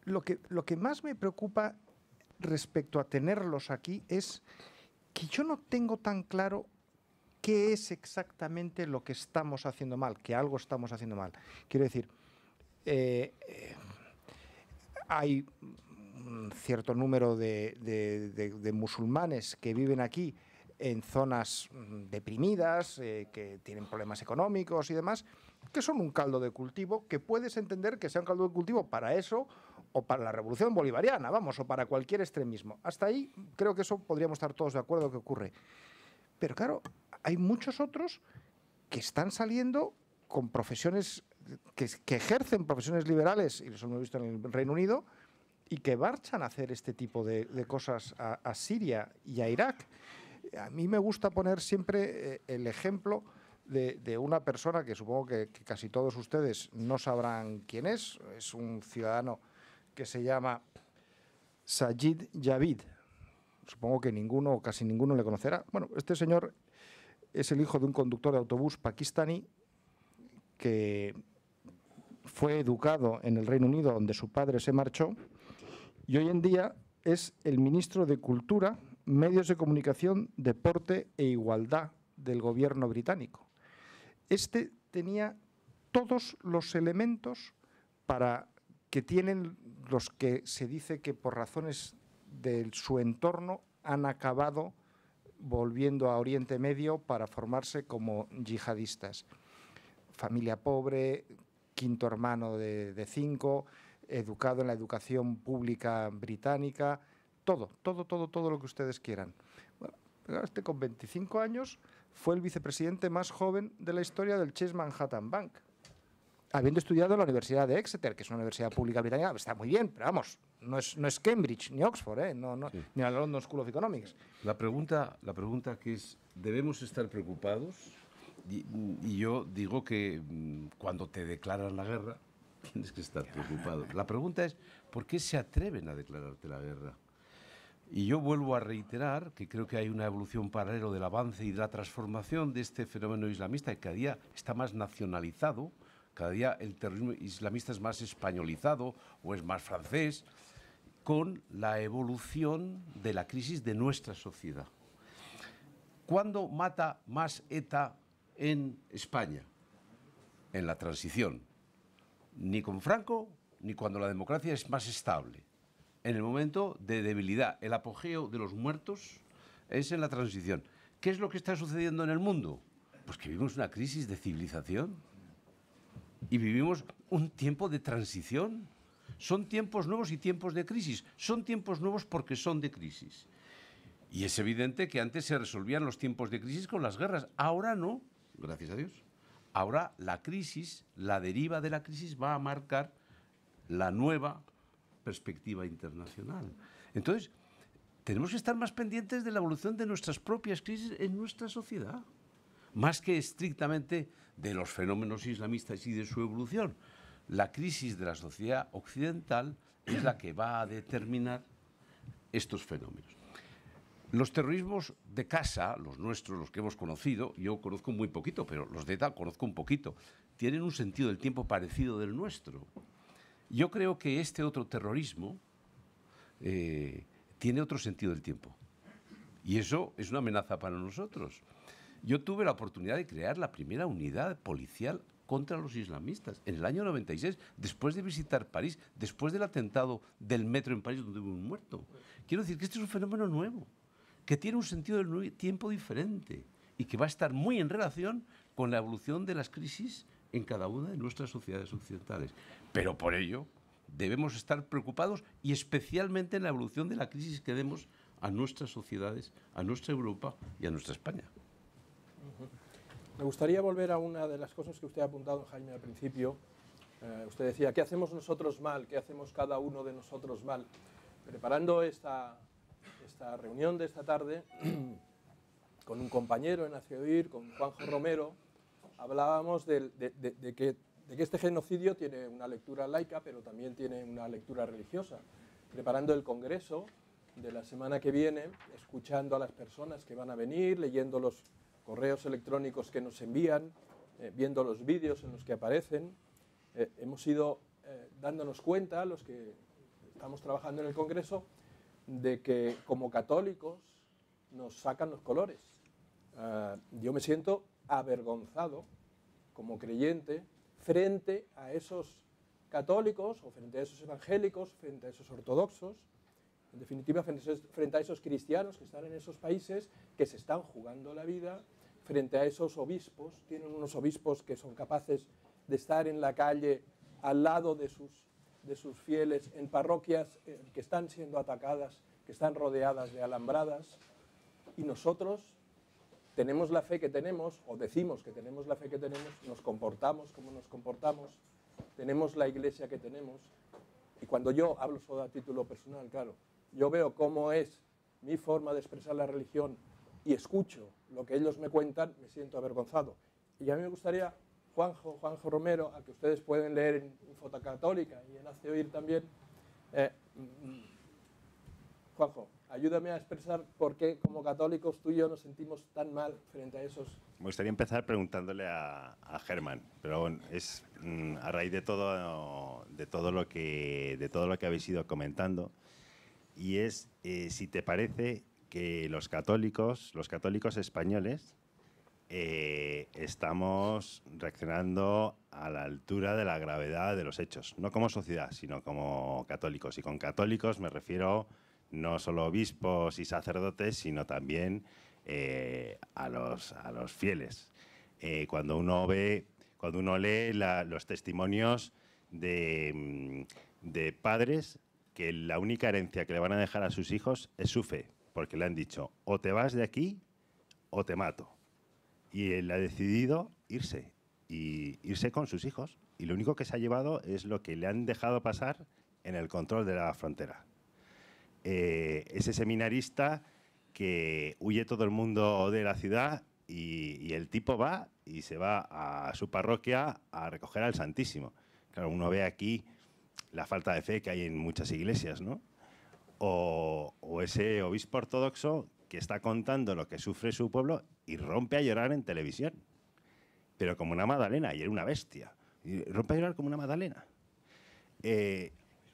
C: lo que más me preocupa respecto a tenerlos aquí es que yo no tengo tan claro qué es exactamente lo que estamos haciendo mal, que algo estamos haciendo mal. Quiero decir, hay un cierto número de musulmanes que viven aquí en zonas deprimidas, que tienen problemas económicos y demás, que son un caldo de cultivo, que puedes entender que sea un caldo de cultivo para eso o para la revolución bolivariana, vamos, o para cualquier extremismo. Hasta ahí creo que eso podríamos estar todos de acuerdo que ocurre. Pero claro, hay muchos otros que están saliendo con profesiones que ejercen profesiones liberales, y eso lo hemos visto en el Reino Unido, y que marchan a hacer este tipo de cosas a Siria y a Irak. A mí me gusta poner siempre el ejemplo de una persona que supongo que casi todos ustedes no sabrán quién es un ciudadano que se llama Sajid Javid. Supongo que ninguno o casi ninguno le conocerá. Bueno, este señor es el hijo de un conductor de autobús pakistaní que fue educado en el Reino Unido, donde su padre se marchó, y hoy en día es el ministro de Cultura, Medios de Comunicación, Deporte e Igualdad del gobierno británico. Este tenía todos los elementos para que tienen los que se dice que por razones de su entorno han acabado volviendo a Oriente Medio para formarse como yihadistas. Familia pobre, quinto hermano de 5, educado en la educación pública británica, todo lo que ustedes quieran. Bueno, este con 25 años fue el vicepresidente más joven de la historia del Chase Manhattan Bank, habiendo estudiado en la Universidad de Exeter, que es una universidad pública británica. Está muy bien, pero vamos, no es Cambridge ni Oxford, sí, ni la London School of Economics.
D: La pregunta que es, ¿debemos estar preocupados? Y yo digo que cuando te declaran la guerra, tienes que estar preocupado. La pregunta es, ¿por qué se atreven a declararte la guerra? Y yo vuelvo a reiterar que creo que hay una evolución paralela del avance y de la transformación de este fenómeno islamista, que cada día está más nacionalizado, cada día el terrorismo islamista es más españolizado o es más francés, con la evolución de la crisis de nuestra sociedad. ¿Cuándo mata más ETA en España? En la transición. Ni con Franco, ni cuando la democracia es más estable. En el momento de debilidad, el apogeo de los muertos es en la transición. ¿Qué es lo que está sucediendo en el mundo? Pues que vivimos una crisis de civilización y vivimos un tiempo de transición. Son tiempos nuevos y tiempos de crisis. Son tiempos nuevos porque son de crisis. Y es evidente que antes se resolvían los tiempos de crisis con las guerras. Ahora no, gracias a Dios. Ahora la crisis, la deriva de la crisis va a marcar la nueva perspectiva internacional. Entonces, tenemos que estar más pendientes de la evolución de nuestras propias crisis en nuestra sociedad, más que estrictamente de los fenómenos islamistas y de su evolución. La crisis de la sociedad occidental es la que va a determinar estos fenómenos. Los terrorismos de casa, los nuestros, los que hemos conocido, yo conozco muy poquito, pero los de ETA conozco un poquito, tienen un sentido del tiempo parecido del nuestro. Yo creo que este otro terrorismo tiene otro sentido del tiempo. Y eso es una amenaza para nosotros. Yo tuve la oportunidad de crear la primera unidad policial contra los islamistas en el año 96, después de visitar París, después del atentado del metro en París donde hubo un muerto. Quiero decir que este es un fenómeno nuevo, que tiene un sentido del tiempo diferente y que va a estar muy en relación con la evolución de las crisis en cada una de nuestras sociedades occidentales. Pero por ello debemos estar preocupados y especialmente en la evolución de la crisis que demos a nuestras sociedades, a nuestra Europa y a nuestra España.
A: Me gustaría volver a una de las cosas que usted ha apuntado, Jaime, al principio. Usted decía, ¿qué hacemos nosotros mal? ¿Qué hacemos cada uno de nosotros mal? Preparando esta reunión de esta tarde, con un compañero en Hacia Oír, con Juanjo Romero, hablábamos de que este genocidio tiene una lectura laica, pero también tiene una lectura religiosa. Preparando el congreso de la semana que viene, escuchando a las personas que van a venir, leyendo los correos electrónicos que nos envían, viendo los vídeos en los que aparecen, hemos ido dándonos cuenta, los que estamos trabajando en el congreso, de que como católicos nos sacan los colores. Yo me siento avergonzado como creyente frente a esos católicos o frente a esos evangélicos, frente a esos ortodoxos, en definitiva frente a esos cristianos que están en esos países, que se están jugando la vida, frente a esos obispos. Tienen unos obispos que son capaces de estar en la calle al lado de sus fieles, en parroquias que están siendo atacadas, que están rodeadas de alambradas, y nosotros tenemos la fe que tenemos, o decimos que tenemos la fe que tenemos, nos comportamos como nos comportamos, tenemos la iglesia que tenemos, y cuando yo hablo solo a título personal, claro, yo veo cómo es mi forma de expresar la religión y escucho lo que ellos me cuentan, me siento avergonzado. Y a mí me gustaría, Juanjo Romero, a que ustedes pueden leer en Fotocatólica y en Hace Oír también, Juanjo, ayúdame a expresar por qué como católicos tú y yo nos sentimos tan mal frente a esos.
G: Me gustaría empezar preguntándole a Germán, pero bueno, es a raíz de todo lo que habéis ido comentando, y es si te parece que los católicos españoles estamos reaccionando a la altura de la gravedad de los hechos, no como sociedad, sino como católicos. Y con católicos me refiero no solo a obispos y sacerdotes, sino también a los fieles. Cuando uno lee los testimonios de padres que la única herencia que le van a dejar a sus hijos es su fe, porque le han dicho, o te vas de aquí o te mato. Y él ha decidido irse con sus hijos. Y lo único que se ha llevado es lo que le han dejado pasar en el control de la frontera. Ese seminarista que huye todo el mundo de la ciudad y el tipo va y se va a su parroquia a recoger al Santísimo. Claro, uno ve aquí la falta de fe que hay en muchas iglesias, ¿no? O ese obispo ortodoxo que está contando lo que sufre su pueblo y rompe a llorar en televisión, pero como una magdalena, y era una bestia, y rompe a llorar como una magdalena.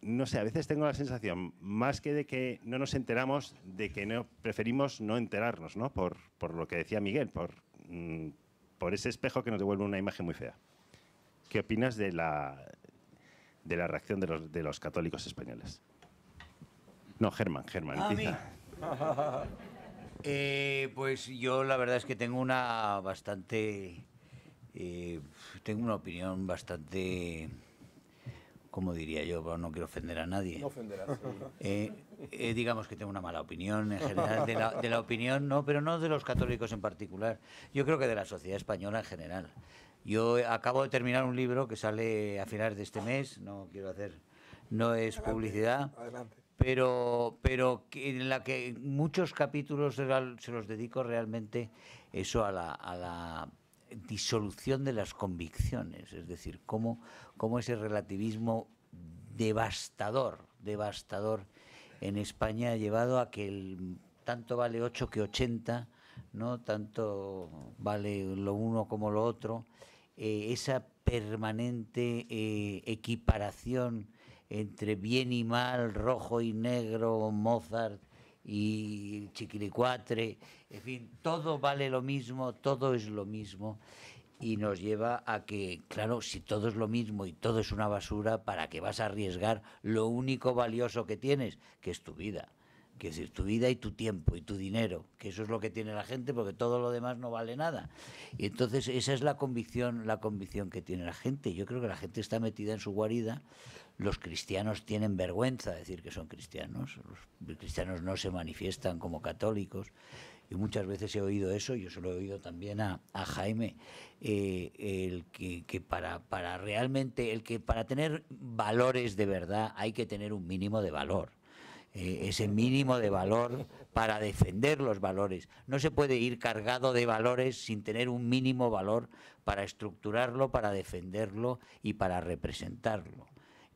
G: No sé, a veces tengo la sensación, más que de que no nos enteramos, de que preferimos no enterarnos, ¿no? Por lo que decía Miguel, por ese espejo que nos devuelve una imagen muy fea. ¿Qué opinas de la reacción de los católicos españoles? No, Germán, empieza.
E: Pues yo la verdad es que tengo una opinión bastante, ¿cómo diría yo? Pero no quiero ofender a nadie.
A: No ofenderás.
E: Digamos que tengo una mala opinión en general de la opinión, no, pero no de los católicos en particular. Yo creo que de la sociedad española en general. Yo acabo de terminar un libro que sale a finales de este mes, no es publicidad.
F: Adelante.
E: Pero en la que muchos capítulos se los dedico realmente eso a la disolución de las convicciones, es decir, cómo ese relativismo devastador en España ha llevado a que tanto vale 8 que 80, ¿no? Tanto vale lo uno como lo otro, esa permanente equiparación entre bien y mal, rojo y negro, Mozart y Chiquilicuatre, en fin, todo vale lo mismo, todo es lo mismo, y nos lleva a que, claro, si todo es lo mismo y todo es una basura, ¿para qué vas a arriesgar lo único valioso que tienes, que es tu vida? Que es decir, tu vida y tu tiempo y tu dinero, que eso es lo que tiene la gente, porque todo lo demás no vale nada. Y entonces esa es la convicción que tiene la gente. Yo creo que la gente está metida en su guarida. Los cristianos tienen vergüenza de decir que son cristianos. Los cristianos no se manifiestan como católicos. Y muchas veces he oído eso, yo se lo he oído también a Jaime, el que para realmente, el que para tener valores de verdad hay que tener un mínimo de valor. ese mínimo de valor para defender los valores. No se puede ir cargado de valores sin tener un mínimo valor para estructurarlo, para defenderlo y para representarlo.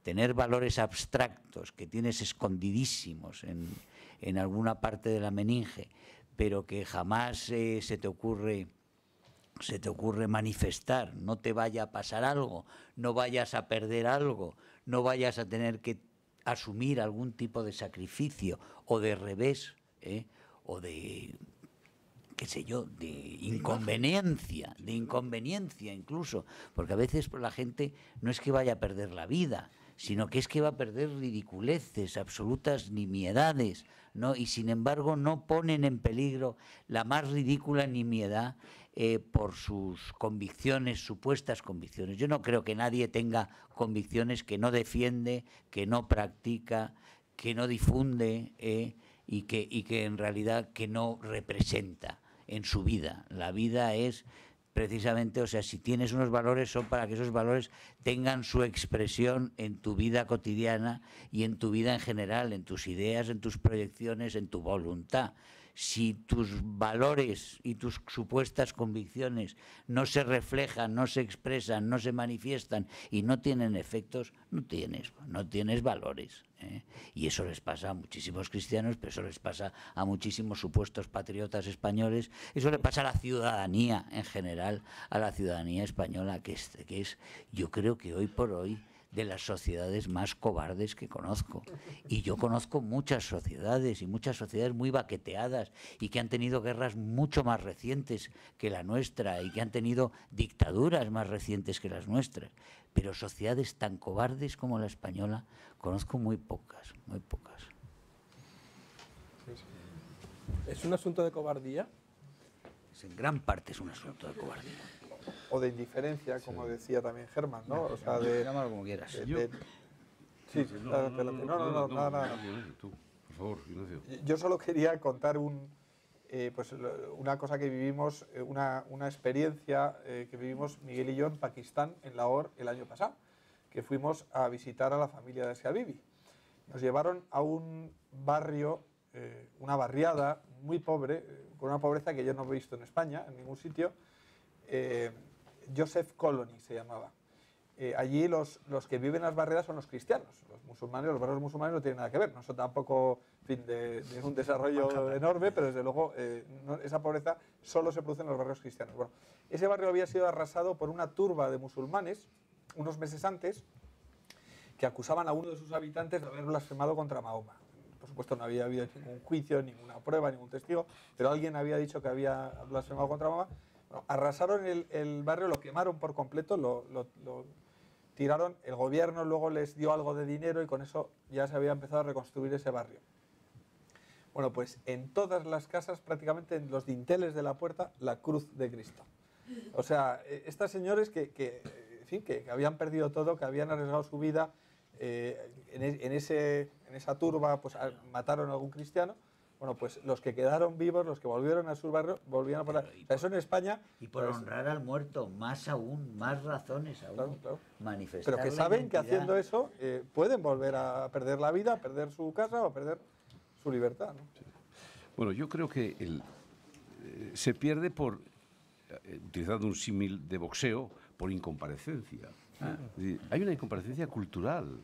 E: Tener valores abstractos que tienes escondidísimos en alguna parte de la meninge, pero que jamás se te ocurre manifestar, no te vaya a pasar algo, no vayas a perder algo, no vayas a tener que asumir algún tipo de sacrificio o de revés, o de, qué sé yo, de inconveniencia incluso, porque a veces la gente no es que vaya a perder la vida, sino que es que va a perder ridiculeces, absolutas nimiedades, ¿no? Y sin embargo no ponen en peligro la más ridícula nimiedad por sus convicciones, supuestas convicciones. Yo no creo que nadie tenga convicciones que no defiende, que no practica, que no difunde y que en realidad que no representa en su vida. La vida es precisamente, o sea, si tienes unos valores son para que esos valores tengan su expresión en tu vida cotidiana y en tu vida en general, en tus ideas, en tus proyecciones, en tu voluntad. Si tus valores y tus supuestas convicciones no se reflejan, no se expresan, no se manifiestan y no tienen efectos, no tienes valores. Y eso les pasa a muchísimos cristianos, pero eso les pasa a muchísimos supuestos patriotas españoles, eso le pasa a la ciudadanía en general, a la ciudadanía española, que es yo creo que hoy por hoy de las sociedades más cobardes que conozco. Y yo conozco muchas sociedades, y muchas sociedades muy baqueteadas, y que han tenido guerras mucho más recientes que la nuestra, y que han tenido dictaduras más recientes que las nuestras. Pero sociedades tan cobardes como la española conozco muy pocas, muy pocas.
A: ¿Es un asunto de cobardía?
E: En gran parte es un asunto de cobardía.
F: O de indiferencia, como decía también Germán, ¿no? O sea,
E: llámalo como quieras.
F: Sí, adelante. No, nada.
D: Tú, por favor, Ignacio.
F: Yo solo quería contar una cosa que vivimos, una experiencia que vivimos Miguel y yo en Pakistán, en Lahore, el año pasado, que fuimos a visitar a la familia de Asia Bibi. Nos llevaron a un barrio, una barriada muy pobre, con una pobreza que yo no he visto en España, en ningún sitio. Joseph Colony se llamaba. Allí los que viven en las barriadas son los cristianos. Los musulmanes, los barrios musulmanes no tienen nada que ver. No son tampoco, en fin, de un desarrollo enorme, pero desde luego esa pobreza solo se produce en los barrios cristianos. Bueno, ese barrio había sido arrasado por una turba de musulmanes unos meses antes, que acusaban a uno de sus habitantes de haber blasfemado contra Mahoma. Por supuesto no había habido ningún juicio, ninguna prueba, ningún testigo, pero alguien había dicho que había blasfemado contra Mahoma. Bueno, arrasaron el barrio, lo quemaron por completo, lo tiraron, el gobierno luego les dio algo de dinero y con eso ya se había empezado a reconstruir ese barrio. Bueno, pues en todas las casas, prácticamente en los dinteles de la puerta, la cruz de Cristo. O sea, estas señores que habían perdido todo, que habían arriesgado su vida, en esa turba pues mataron a algún cristiano. Bueno, pues los que quedaron vivos, los que volvieron a su barrio, volvieron a poner... O sea, eso en España...
E: Y por honrar al muerto, más aún, más razones aún,
F: claro.
E: Manifestar
F: pero que saben que haciendo eso pueden volver a perder la vida, a perder su casa o a perder su libertad, ¿no?
D: Sí. Bueno, yo creo que se pierde por, utilizando un símil de boxeo, por incomparecencia. Hay una incomparecencia cultural.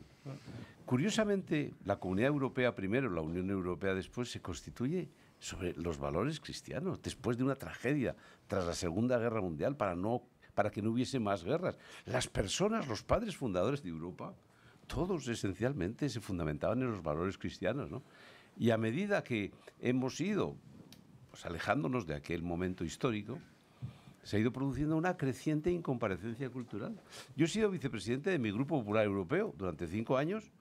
D: Curiosamente, la Comunidad Europea primero, la Unión Europea después, se constituye sobre los valores cristianos, después de una tragedia, tras la Segunda Guerra Mundial, para que no hubiese más guerras. Las personas, los padres fundadores de Europa, todos esencialmente se fundamentaban en los valores cristianos, ¿no? Y a medida que hemos ido pues, alejándonos de aquel momento histórico, se ha ido produciendo una creciente incomparecencia cultural. Yo he sido vicepresidente de mi Grupo Popular Europeo durante 5 años,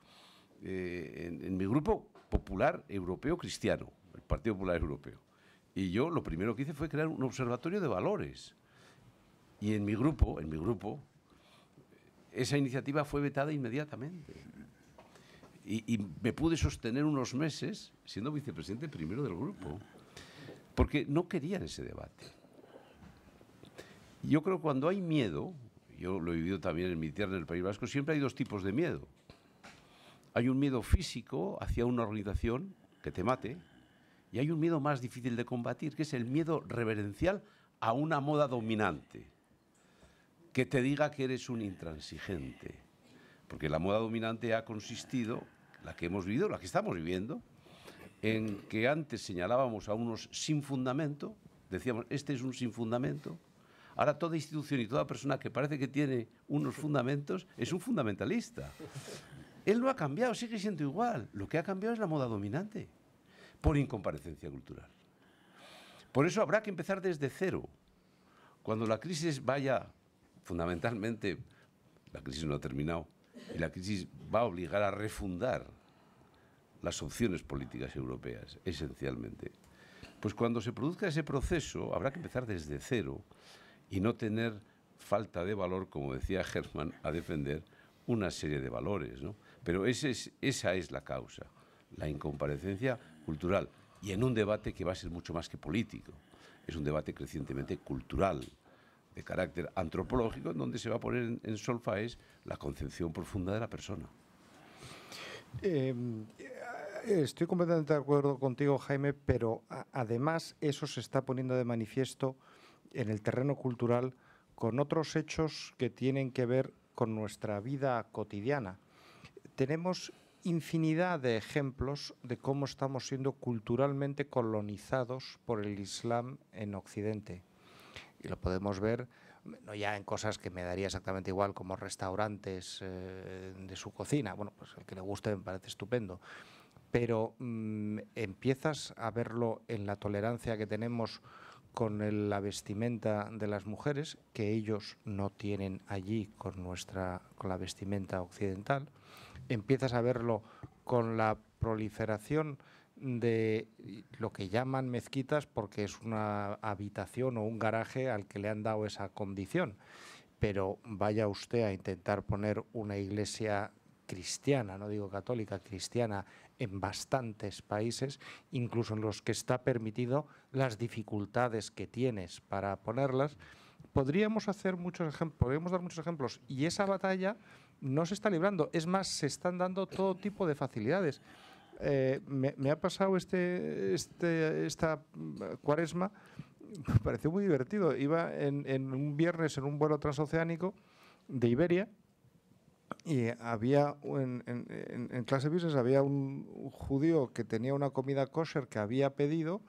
D: en mi Grupo Popular Europeo Cristiano, el Partido Popular Europeo. Y yo lo primero que hice fue crear un observatorio de valores. Y en mi grupo, esa iniciativa fue vetada inmediatamente. Y me pude sostener unos meses siendo vicepresidente primero del grupo, porque no querían ese debate. Yo creo que cuando hay miedo, yo lo he vivido también en mi tierra, en el País Vasco, siempre hay dos tipos de miedo. Hay un miedo físico hacia una organización que te mate, y hay un miedo más difícil de combatir, que es el miedo reverencial a una moda dominante, que te diga que eres un intransigente. Porque la moda dominante ha consistido, la que hemos vivido, la que estamos viviendo, en que antes señalábamos a unos sin fundamento, decíamos, este es un sin fundamento. Ahora toda institución y toda persona que parece que tiene unos fundamentos es un fundamentalista. Él no ha cambiado, sigue siendo igual. Lo que ha cambiado es la moda dominante, por incomparecencia cultural. Por eso habrá que empezar desde cero. Cuando la crisis vaya, fundamentalmente, la crisis no ha terminado, y la crisis va a obligar a refundar las opciones políticas europeas, esencialmente. Pues cuando se produzca ese proceso, habrá que empezar desde cero y no tener falta de valor, como decía Herman, a defender una serie de valores, ¿no? Pero esa es la causa, la incomparecencia cultural, y en un debate que va a ser mucho más que político. Es un debate crecientemente cultural, de carácter antropológico, en donde se va a poner en solfaes la concepción profunda de la persona.
C: Estoy completamente de acuerdo contigo, Jaime, pero además eso se está poniendo de manifiesto en el terreno cultural con otros hechos que tienen que ver con nuestra vida cotidiana. Tenemos infinidad de ejemplos de cómo estamos siendo culturalmente colonizados por el Islam en Occidente. Y lo podemos ver no ya en cosas que me daría exactamente igual, como restaurantes de su cocina. Bueno, pues el que le guste me parece estupendo. Pero empiezas a verlo en la tolerancia que tenemos con la vestimenta de las mujeres, que ellos no tienen allí con la vestimenta occidental. Empiezas a verlo con la proliferación de lo que llaman mezquitas, porque es una habitación o un garaje al que le han dado esa condición. Pero vaya usted a intentar poner una iglesia cristiana, no digo católica, cristiana, en bastantes países, incluso en los que está permitido, las dificultades que tienes para ponerlas. Podríamos dar muchos ejemplos, y esa batalla no se está librando. Es más, se están dando todo tipo de facilidades. Me ha pasado esta cuaresma, me pareció muy divertido. Iba en un viernes en un vuelo transoceánico de Iberia, y había en clase business había un judío que tenía una comida kosher que había pedido,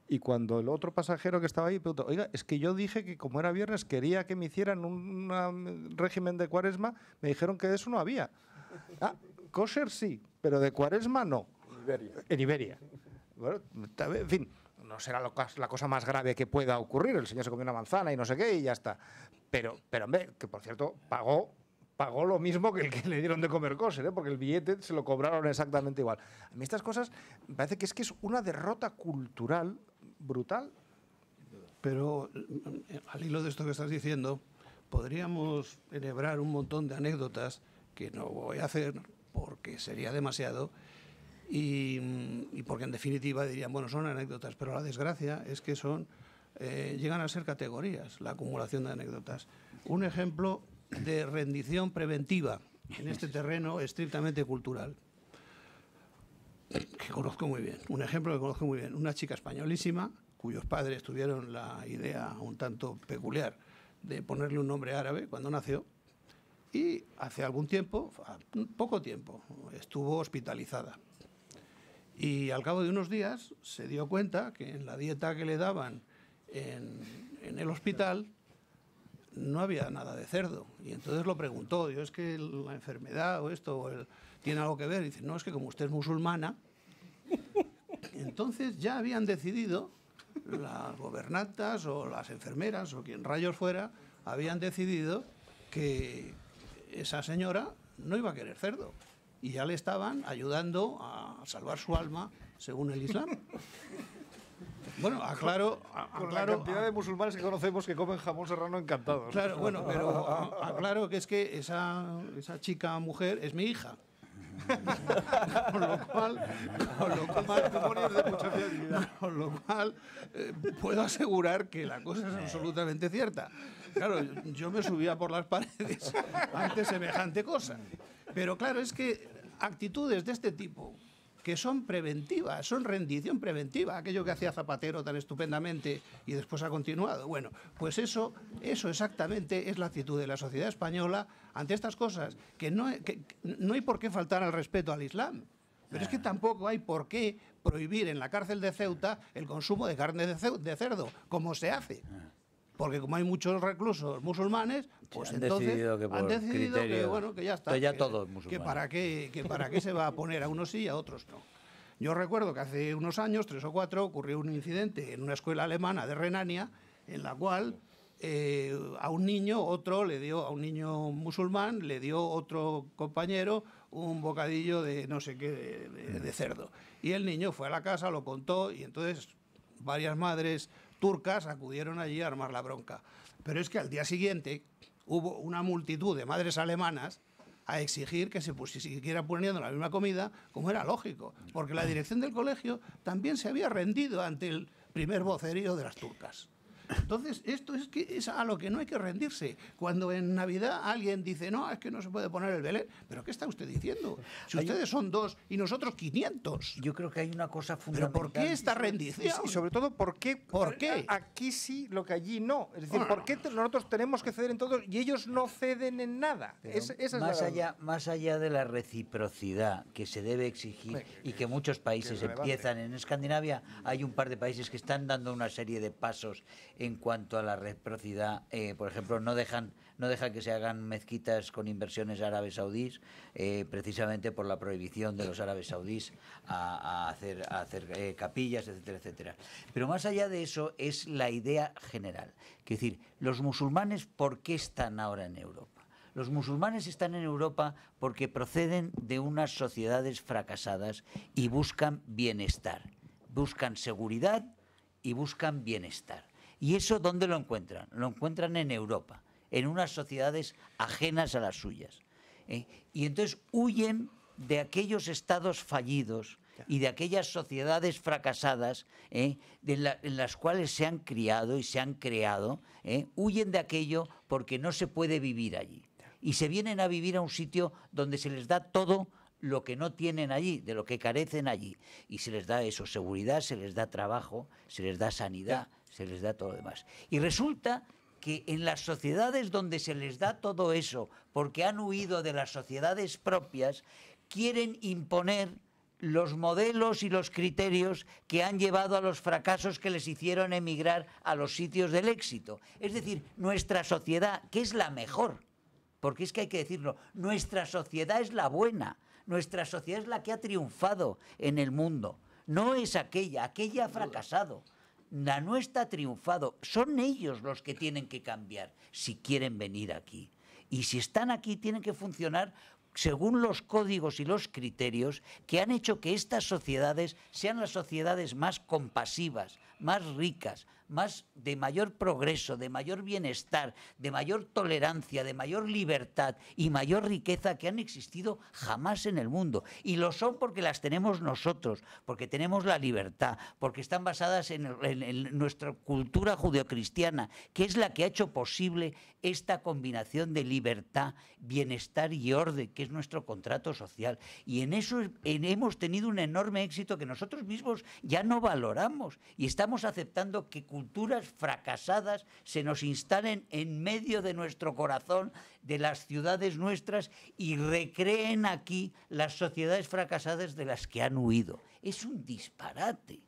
C: y cuando el otro pasajero que estaba ahí preguntó, oiga, es que yo dije que como era viernes quería que me hicieran un régimen de cuaresma, me dijeron que de eso no había. Ah, kosher sí, pero de cuaresma no. En Iberia. Bueno, en fin, no será la cosa más grave que pueda ocurrir. El señor se comió una manzana y no sé qué y ya está. Pero hombre, que por cierto pagó lo mismo que el que le dieron de comer kosher, porque el billete se lo cobraron exactamente igual. A mí estas cosas me parece que es una derrota cultural brutal.
B: Pero al hilo de esto que estás diciendo, podríamos enhebrar un montón de anécdotas que no voy a hacer porque sería demasiado, y porque en definitiva dirían, bueno, son anécdotas, pero la desgracia es que llegan a ser categorías, la acumulación de anécdotas. Un ejemplo de rendición preventiva en este terreno estrictamente cultural, que conozco muy bien, un ejemplo que conozco muy bien, una chica españolísima cuyos padres tuvieron la idea un tanto peculiar de ponerle un nombre árabe cuando nació, y hace algún tiempo, poco tiempo, estuvo hospitalizada. Y al cabo de unos días se dio cuenta que en la dieta que le daban en el hospital no había nada de cerdo. Y entonces lo preguntó, es que la enfermedad o esto tiene algo que ver. Y dice, no, es que como usted es musulmana, entonces ya habían decidido, las gobernantas o las enfermeras o quien rayos fuera, habían decidido que esa señora no iba a querer cerdo. Y ya le estaban ayudando a salvar su alma según el Islam. Bueno, aclaro...
F: La cantidad de musulmanes que conocemos que comen jamón serrano encantados.
B: Claro, bueno, pero aclaro que es que esa chica mujer es mi hija. Con lo cual puedo asegurar que la cosa es absolutamente cierta. Claro, yo me subía por las paredes ante semejante cosa. Pero claro, es que actitudes de este tipo, que son preventivas, son rendición preventiva, aquello que hacía Zapatero tan estupendamente y después ha continuado. Bueno, pues eso exactamente es la actitud de la sociedad española ante estas cosas, que no hay por qué faltar al respeto al Islam, pero es que tampoco hay por qué prohibir en la cárcel de Ceuta el consumo de carne de cerdo, como se hace. Porque como hay muchos reclusos musulmanes, pues entonces han decidido que, bueno, que ya está.
E: Ya todo es musulmán.
B: Que para qué se va a poner a unos sí y a otros no. Yo recuerdo que hace unos años, 3 o 4, ocurrió un incidente en una escuela alemana de Renania, en la cual a un niño musulmán, le dio otro compañero un bocadillo de no sé qué, de cerdo. Y el niño fue a la casa, lo contó, y entonces varias madres turcas acudieron allí a armar la bronca. Pero es que al día siguiente hubo una multitud de madres alemanas a exigir que se siguiera poniendo la misma comida, como era lógico, porque la dirección del colegio también se había rendido ante el primer vocerío de las turcas. Entonces, esto es a lo que no hay que rendirse. Cuando en Navidad alguien dice, no, es que no se puede poner el Belén, ¿pero qué está usted diciendo? Si ustedes son 2 y nosotros 500.
E: Yo creo que hay una cosa fundamental.
B: ¿Pero por qué esta rendición?
C: Y sobre todo, ¿por qué aquí sí, lo que allí no? Es decir, ¿por qué nosotros tenemos que ceder en todo y ellos no ceden en nada?
E: Más allá de la reciprocidad que se debe exigir y que muchos países empiezan en Escandinavia, hay un par de países que están dando una serie de pasos en cuanto a la reciprocidad. Por ejemplo, no dejan que se hagan mezquitas con inversiones árabes saudíes, precisamente por la prohibición de los árabes saudíes a hacer capillas, etcétera, etcétera. Pero más allá de eso es la idea general. Es decir, los musulmanes, ¿por qué están ahora en Europa? Los musulmanes están en Europa porque proceden de unas sociedades fracasadas y buscan bienestar, buscan seguridad y buscan bienestar. ¿Y eso dónde lo encuentran? Lo encuentran en Europa, en unas sociedades ajenas a las suyas. Y entonces huyen de aquellos estados fallidos y de aquellas sociedades fracasadas en las cuales se han criado y se han creado, huyen de aquello porque no se puede vivir allí. Y se vienen a vivir a un sitio donde se les da todo lo que no tienen allí, de lo que carecen allí. Y se les da eso, seguridad, se les da trabajo, se les da sanidad, se les da todo lo demás. Y resulta que en las sociedades donde se les da todo eso, porque han huido de las sociedades propias, quieren imponer los modelos y los criterios que han llevado a los fracasos que les hicieron emigrar a los sitios del éxito. Es decir, nuestra sociedad, que es la mejor, porque es que hay que decirlo, nuestra sociedad es la buena, nuestra sociedad es la que ha triunfado en el mundo, no es aquella ha fracasado. La nuestra ha triunfado. Son ellos los que tienen que cambiar si quieren venir aquí. Y si están aquí, tienen que funcionar según los códigos y los criterios que han hecho que estas sociedades sean las sociedades más compasivas, más ricas, más de mayor progreso, de mayor bienestar, de mayor tolerancia, de mayor libertad y mayor riqueza que han existido jamás en el mundo. Y lo son porque las tenemos nosotros, porque tenemos la libertad, porque están basadas en nuestra cultura judeocristiana, que es la que ha hecho posible esta combinación de libertad, bienestar y orden, que es nuestro contrato social. Y en eso hemos tenido un enorme éxito que nosotros mismos ya no valoramos y estamos aceptando que culturas fracasadas se nos instalen en medio de nuestro corazón, de las ciudades nuestras, y recreen aquí las sociedades fracasadas de las que han huido. Es un disparate.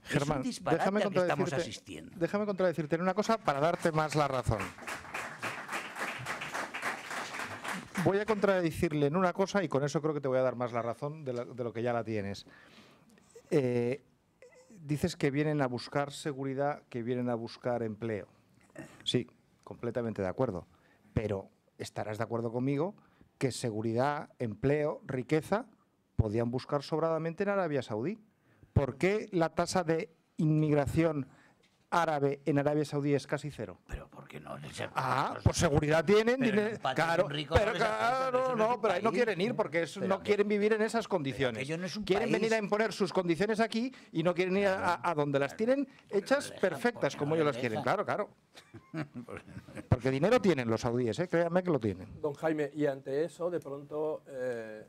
C: Germán,
E: es un disparate al que estamos asistiendo.
C: Déjame contradecirte en una cosa para darte más la razón. Voy a contradecirle en una cosa y con eso creo que te voy a dar más la razón de lo que ya la tienes. Dices que vienen a buscar seguridad, que vienen a buscar empleo. Sí, completamente de acuerdo. Pero estarás de acuerdo conmigo que seguridad, empleo, riqueza podían buscar sobradamente en Arabia Saudí. ¿Por qué la tasa de inmigración árabe en Arabia Saudí es casi cero?
E: Pero ¿por qué no?
C: Pues seguridad tienen.
E: Pero
C: dinero,
E: en un patio
C: claro,
E: de un rico
C: pero
E: no les afecta,
C: claro,
E: eso no es
C: no,
E: un
C: pero ahí no
E: país.
C: quieren ir porque
E: Pero
C: no quieren vivir en esas condiciones.
E: aquello no es un
C: Quieren
E: país.
C: venir a imponer sus condiciones aquí y no quieren ir a donde las tienen hechas
E: dejan,
C: perfectas
E: porque
C: como
E: no
C: ellos
E: les
C: las quieren.
E: dejan.
C: Claro. Porque dinero tienen los saudíes, créanme que lo tienen.
A: Don Jaime, y ante eso, de pronto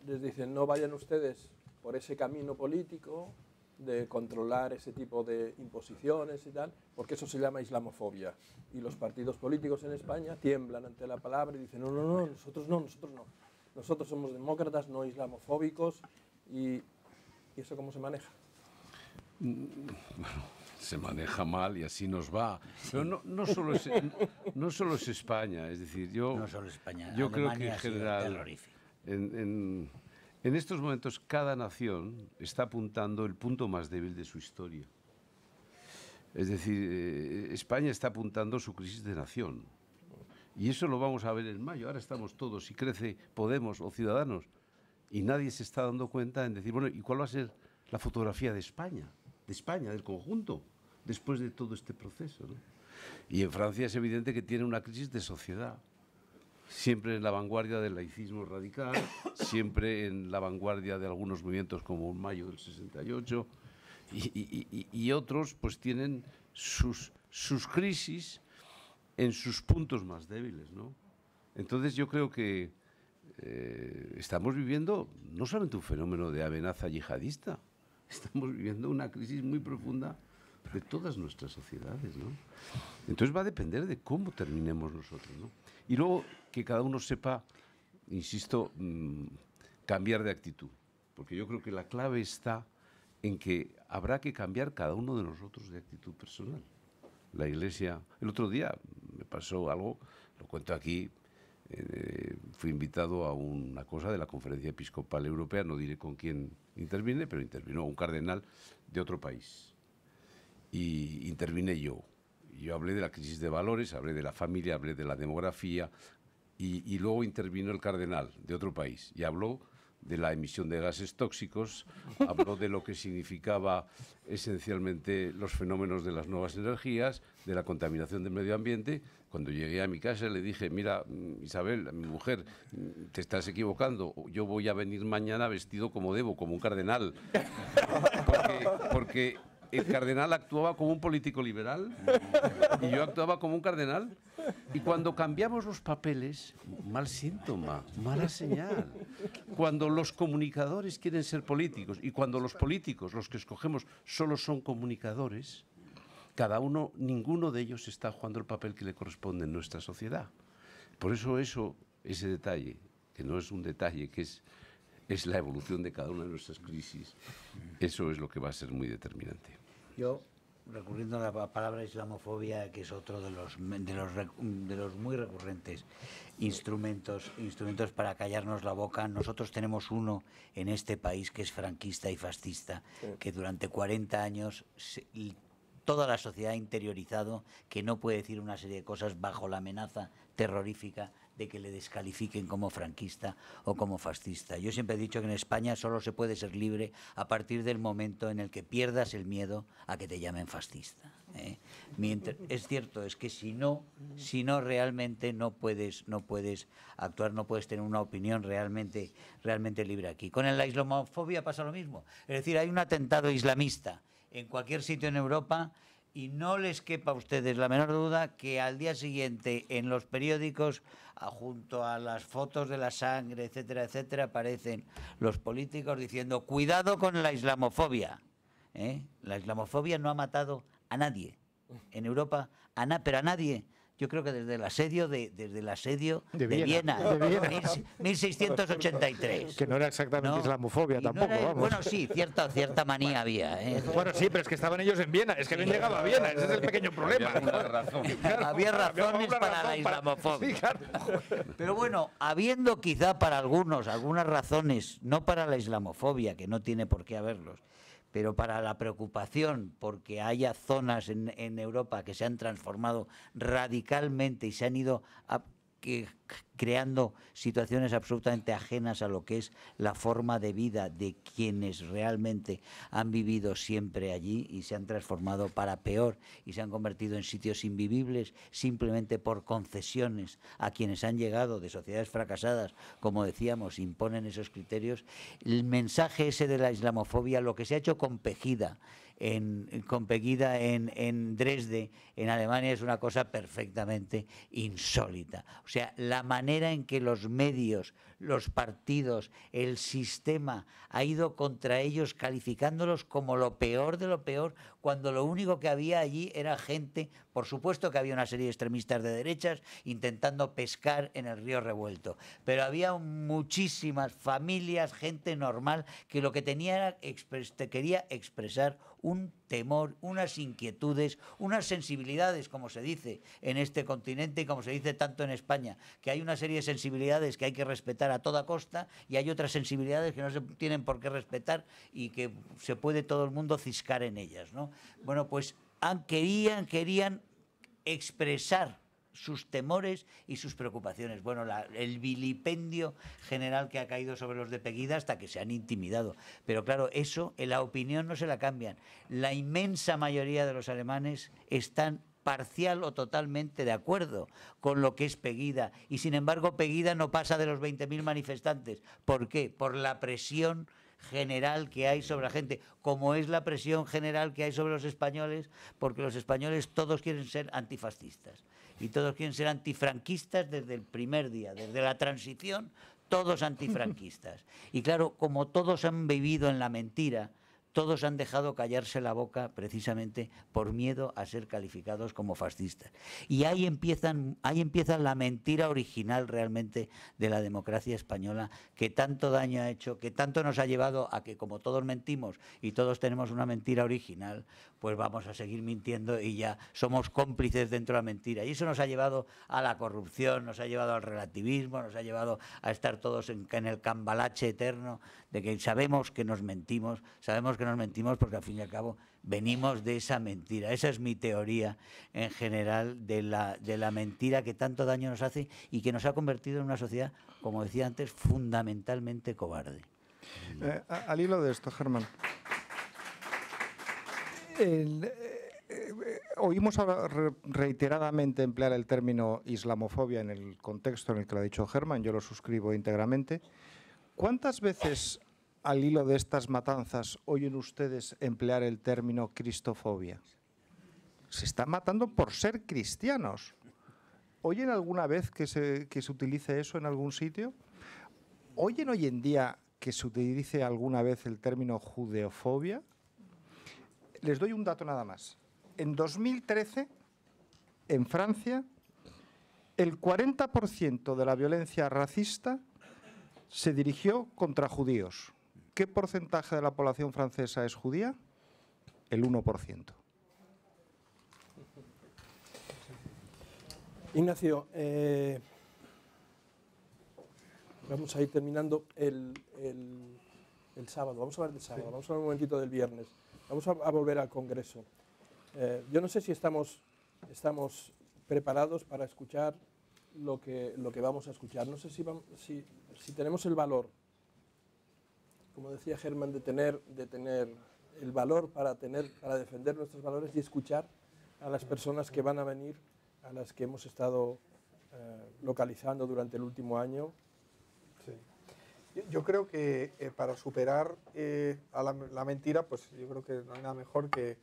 A: les dicen, no vayan ustedes por ese camino político de controlar ese tipo de imposiciones y tal, porque eso se llama islamofobia. Y los partidos políticos en España tiemblan ante la palabra y dicen, no, nosotros no. Nosotros somos demócratas, no islamofóbicos. ¿Y eso cómo se maneja?
D: Se maneja mal y así nos va. Pero no solo es España, es decir,
E: No solo España,
D: yo creo que
E: Alemania
D: en
E: ha sido
D: general,
E: terrorífico.
D: en estos momentos cada nación está apuntando el punto más débil de su historia. Es decir, España está apuntando su crisis de nación. Y eso lo vamos a ver en mayo. Ahora estamos todos, si crece Podemos o Ciudadanos, y nadie se está dando cuenta en decir, bueno, ¿y cuál va a ser la fotografía de España, del conjunto, después de todo este proceso, ¿no? Y en Francia es evidente que tiene una crisis de sociedad, siempre en la vanguardia del laicismo radical, siempre en la vanguardia de algunos movimientos como Mayo del 68, y otros pues tienen sus crisis en sus puntos más débiles, ¿no? Entonces yo creo que estamos viviendo no solamente un fenómeno de amenaza yihadista, estamos viviendo una crisis muy profunda de todas nuestras sociedades, ¿no? Entonces va a depender de cómo terminemos nosotros, ¿no? Y luego que cada uno sepa, insisto, cambiar de actitud, porque yo creo que la clave está en que habrá que cambiar cada uno de nosotros de actitud personal. La Iglesia, el otro día me pasó algo, lo cuento aquí, fui invitado a una cosa de la Conferencia Episcopal Europea, no diré con quién intervine, pero intervino un cardenal de otro país. Y intervine yo. Yo hablé de la crisis de valores, hablé de la familia, hablé de la demografía, y luego intervino el cardenal de otro país y habló de la emisión de gases tóxicos, habló de lo que significaba esencialmente los fenómenos de las nuevas energías, de la contaminación del medio ambiente. Cuando llegué a mi casa le dije, mira, Isabel, mi mujer, te estás equivocando, yo voy a venir mañana vestido como debo, como un cardenal, porque el cardenal actuaba como un político liberal y yo actuaba como un cardenal. Y cuando cambiamos los papeles, mal síntoma, mala señal. Cuando los comunicadores quieren ser políticos y cuando los políticos, los que escogemos, solo son comunicadores, ninguno de ellos está jugando el papel que le corresponde en nuestra sociedad. Por eso ese detalle, que no es un detalle, que es la evolución de cada una de nuestras crisis, eso es lo que va a ser muy determinante.
E: Yo, recurriendo a la palabra islamofobia, que es otro de los muy recurrentes instrumentos para callarnos la boca, nosotros tenemos uno en este país que es franquista y fascista, que durante 40 años toda la sociedad ha interiorizado que no puede decir una serie de cosas bajo la amenaza terrorífica de que le descalifiquen como franquista o como fascista. Yo siempre he dicho que en España solo se puede ser libre a partir del momento en el que pierdas el miedo a que te llamen fascista, ¿eh? Es cierto, es que si no realmente no puedes actuar, no puedes tener una opinión realmente libre aquí. Con la islamofobia pasa lo mismo. Es decir, hay un atentado islamista en cualquier sitio en Europa y no les quepa a ustedes la menor duda que al día siguiente en los periódicos, junto a las fotos de la sangre, etcétera, etcétera, aparecen los políticos diciendo cuidado con la islamofobia, ¿eh? La islamofobia no ha matado a nadie en Europa, pero a nadie. Yo creo que desde el asedio de Viena, 1683.
C: Que no era exactamente islamofobia tampoco, vamos.
E: Bueno, sí, cierta manía había, ¿eh?
C: Bueno, sí, pero es que estaban ellos en Viena, es que no llegaba a Viena, ese es el pequeño problema.
E: Había razones para la islamofobia.
C: Sí, claro.
E: Pero bueno, habiendo quizá para algunos algunas razones, no para la islamofobia, que no tiene por qué haberlos, pero para la preocupación porque haya zonas en Europa que se han transformado radicalmente y se han ido que creando situaciones absolutamente ajenas a lo que es la forma de vida de quienes realmente han vivido siempre allí y se han transformado para peor y se han convertido en sitios invivibles simplemente por concesiones a quienes han llegado de sociedades fracasadas, como decíamos, imponen esos criterios. El mensaje ese de la islamofobia, lo que se ha hecho con Pegida en Dresde, en Alemania, es una cosa perfectamente insólita. O sea, la manera en que los medios, los partidos, el sistema ha ido contra ellos calificándolos como lo peor de lo peor, cuando lo único que había allí era gente, por supuesto que había una serie de extremistas de derechas intentando pescar en el río revuelto, pero había muchísimas familias, gente normal, que lo que tenía era quería expresar un temor, unas inquietudes, unas sensibilidades, como se dice en este continente y como se dice tanto en España, que hay una serie de sensibilidades que hay que respetar a toda costa y hay otras sensibilidades que no se tienen por qué respetar y que se puede todo el mundo ciscar en ellas, ¿no? Bueno, pues querían expresar sus temores y sus preocupaciones. Bueno, el vilipendio general que ha caído sobre los de Pegida hasta que se han intimidado. Pero claro, eso en la opinión no se la cambian. La inmensa mayoría de los alemanes están parcial o totalmente de acuerdo con lo que es Pegida. Y sin embargo, Pegida no pasa de los 20.000 manifestantes. ¿Por qué? Por la presión general que hay sobre la gente, como es la presión general que hay sobre los españoles, porque los españoles todos quieren ser antifascistas y todos quieren ser antifranquistas desde el primer día, desde la transición, todos antifranquistas. Y claro, como todos han vivido en la mentira, todos han dejado callarse la boca precisamente por miedo a ser calificados como fascistas. Y ahí empieza la mentira original realmente de la democracia española, que tanto daño ha hecho, que tanto nos ha llevado a que, como todos mentimos y todos tenemos una mentira original, pues vamos a seguir mintiendo y ya somos cómplices dentro de la mentira. Y eso nos ha llevado a la corrupción, nos ha llevado al relativismo, nos ha llevado a estar todos en el cambalache eterno de que sabemos que nos mentimos porque al fin y al cabo venimos de esa mentira. Esa es mi teoría en general de la mentira que tanto daño nos hace y que nos ha convertido en una sociedad, como decía antes, fundamentalmente cobarde.
C: Al hilo de esto, Germán, oímos reiteradamente emplear el término islamofobia en el contexto en el que lo ha dicho Germán, yo lo suscribo íntegramente. ¿Cuántas veces, al hilo de estas matanzas, oyen ustedes emplear el término cristofobia? Se están matando por ser cristianos. ¿Oyen alguna vez que se utilice eso en algún sitio? ¿Oyen hoy en día que se utilice alguna vez el término judeofobia? Les doy un dato nada más. En 2013, en Francia, el 40% de la violencia racista se dirigió contra judíos. ¿Qué porcentaje de la población francesa es judía? El 1%.
A: Ignacio, vamos a ir terminando el sábado. Vamos a hablar del sábado, vamos a hablar un momentito del viernes. Vamos a volver al Congreso. Yo no sé si estamos preparados para escuchar lo que vamos a escuchar. No sé si tenemos el valor, como decía Germán, de tener el valor para defender nuestros valores y escuchar a las personas que van a venir, a las que hemos estado localizando durante el último año.
F: Sí. Yo creo que para superar a la mentira, pues yo creo que no hay nada mejor que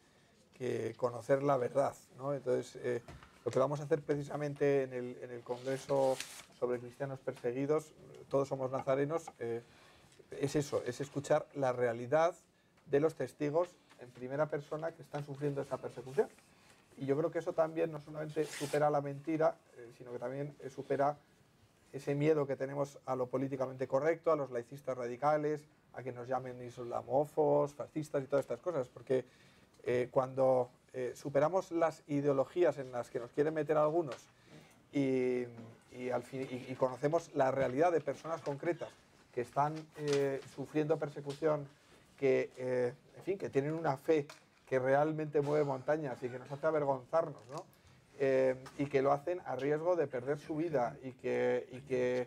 F: conocer la verdad, ¿no? Entonces, lo que vamos a hacer precisamente en el Congreso sobre cristianos perseguidos, todos somos nazarenos, es eso, es escuchar la realidad de los testigos en primera persona que están sufriendo esa persecución. Y yo creo que eso también no solamente supera la mentira, sino que también supera ese miedo que tenemos a lo políticamente correcto, a los laicistas radicales, a que nos llamen islamófobos, fascistas y todas estas cosas, porque cuando superamos las ideologías en las que nos quieren meter algunos y conocemos la realidad de personas concretas que están sufriendo persecución, que tienen una fe que realmente mueve montañas y que nos hace avergonzarnos, ¿no? Y que lo hacen a riesgo de perder su vida y que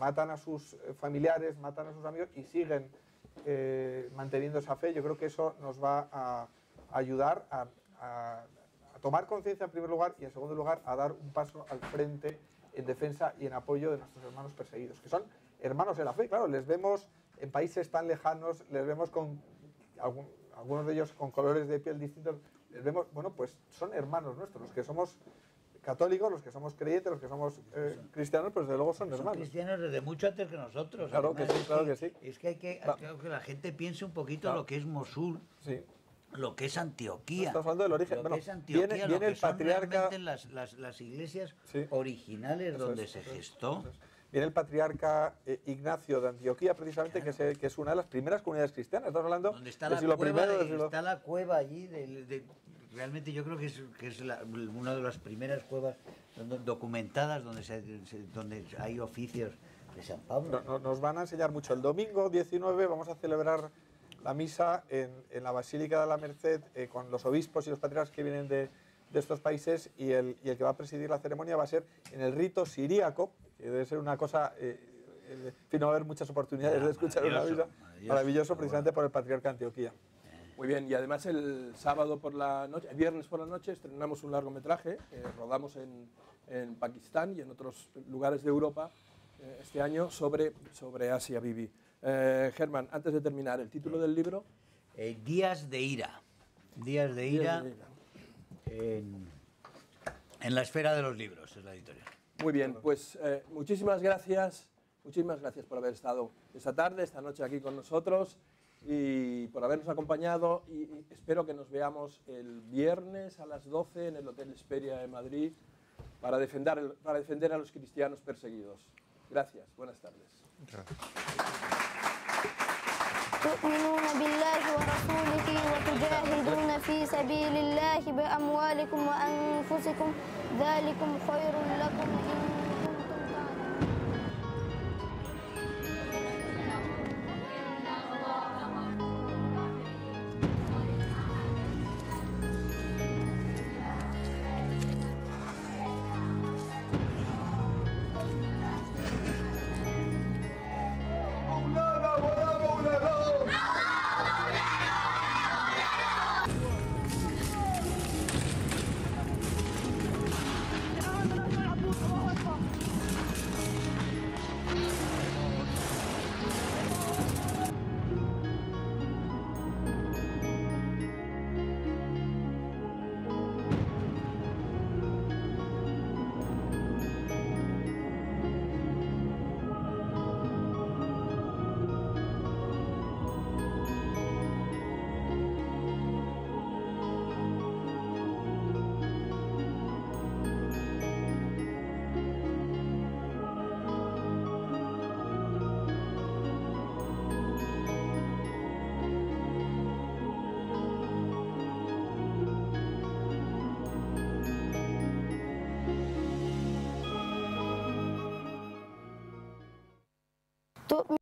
F: matan a sus familiares, matan a sus amigos y siguen manteniendo esa fe. Yo creo que eso nos va a ayudar a tomar conciencia en primer lugar y en segundo lugar a dar un paso al frente en defensa y en apoyo de nuestros hermanos perseguidos, que son hermanos en la fe. Claro, les vemos en países tan lejanos, les vemos con algunos de ellos con colores de piel distintos, les vemos, bueno, pues son hermanos nuestros, los que somos católicos, los que somos creyentes, los que somos cristianos, pues desde luego son hermanos.
E: Son cristianos desde mucho antes que nosotros.
F: Claro que sí, claro que sí.
E: Es que hay que la gente piense un poquito lo que es Mosul,
F: sí,
E: lo que es Antioquía.
F: Estamos hablando del origen.
E: Lo
F: bueno,
E: que es Antioquía,
F: viene
E: lo que
F: el patriarca.
E: las iglesias
F: Sí.
E: originales
F: Eso
E: donde
F: es,
E: se
F: eso es,
E: gestó.
F: eso es. Viene el patriarca Ignacio de Antioquía, precisamente,
E: Claro.
F: que es una de las primeras comunidades cristianas. Estamos hablando
E: Donde está
F: del
E: la
F: siglo
E: cueva,
F: I, del siglo...
E: está la cueva allí, realmente yo creo que es una de las primeras cuevas documentadas donde hay oficios de San Pablo.
F: Nos van a enseñar mucho. El domingo 19 vamos a celebrar la misa en la Basílica de la Merced con los obispos y los patriarcas que vienen de estos países y el que va a presidir la ceremonia va a ser en el rito siríaco, que debe ser una cosa, en fin, no va a haber muchas oportunidades de escuchar una misa, maravilloso precisamente por el patriarca de Antioquía.
A: Muy bien, y además el sábado por la noche, el viernes por la noche, estrenamos un largometraje, rodamos en Pakistán y en otros lugares de Europa este año sobre Asia Bibi. Germán, antes de terminar, ¿el título del libro?
E: Días de ira. Días de ira en la esfera de los libros, es la editorial.
A: Muy bien, pues muchísimas gracias por haber estado esta tarde, esta noche aquí con nosotros y por habernos acompañado y espero que nos veamos el viernes a las 12 en el Hotel Hesperia de Madrid para defender a los cristianos perseguidos. Gracias, buenas tardes.
H: تؤمنون بالله ورسوله وتجاهدون في سبيل الله بأموالكم وأنفسكم ذلكم خير لكم إن تؤمن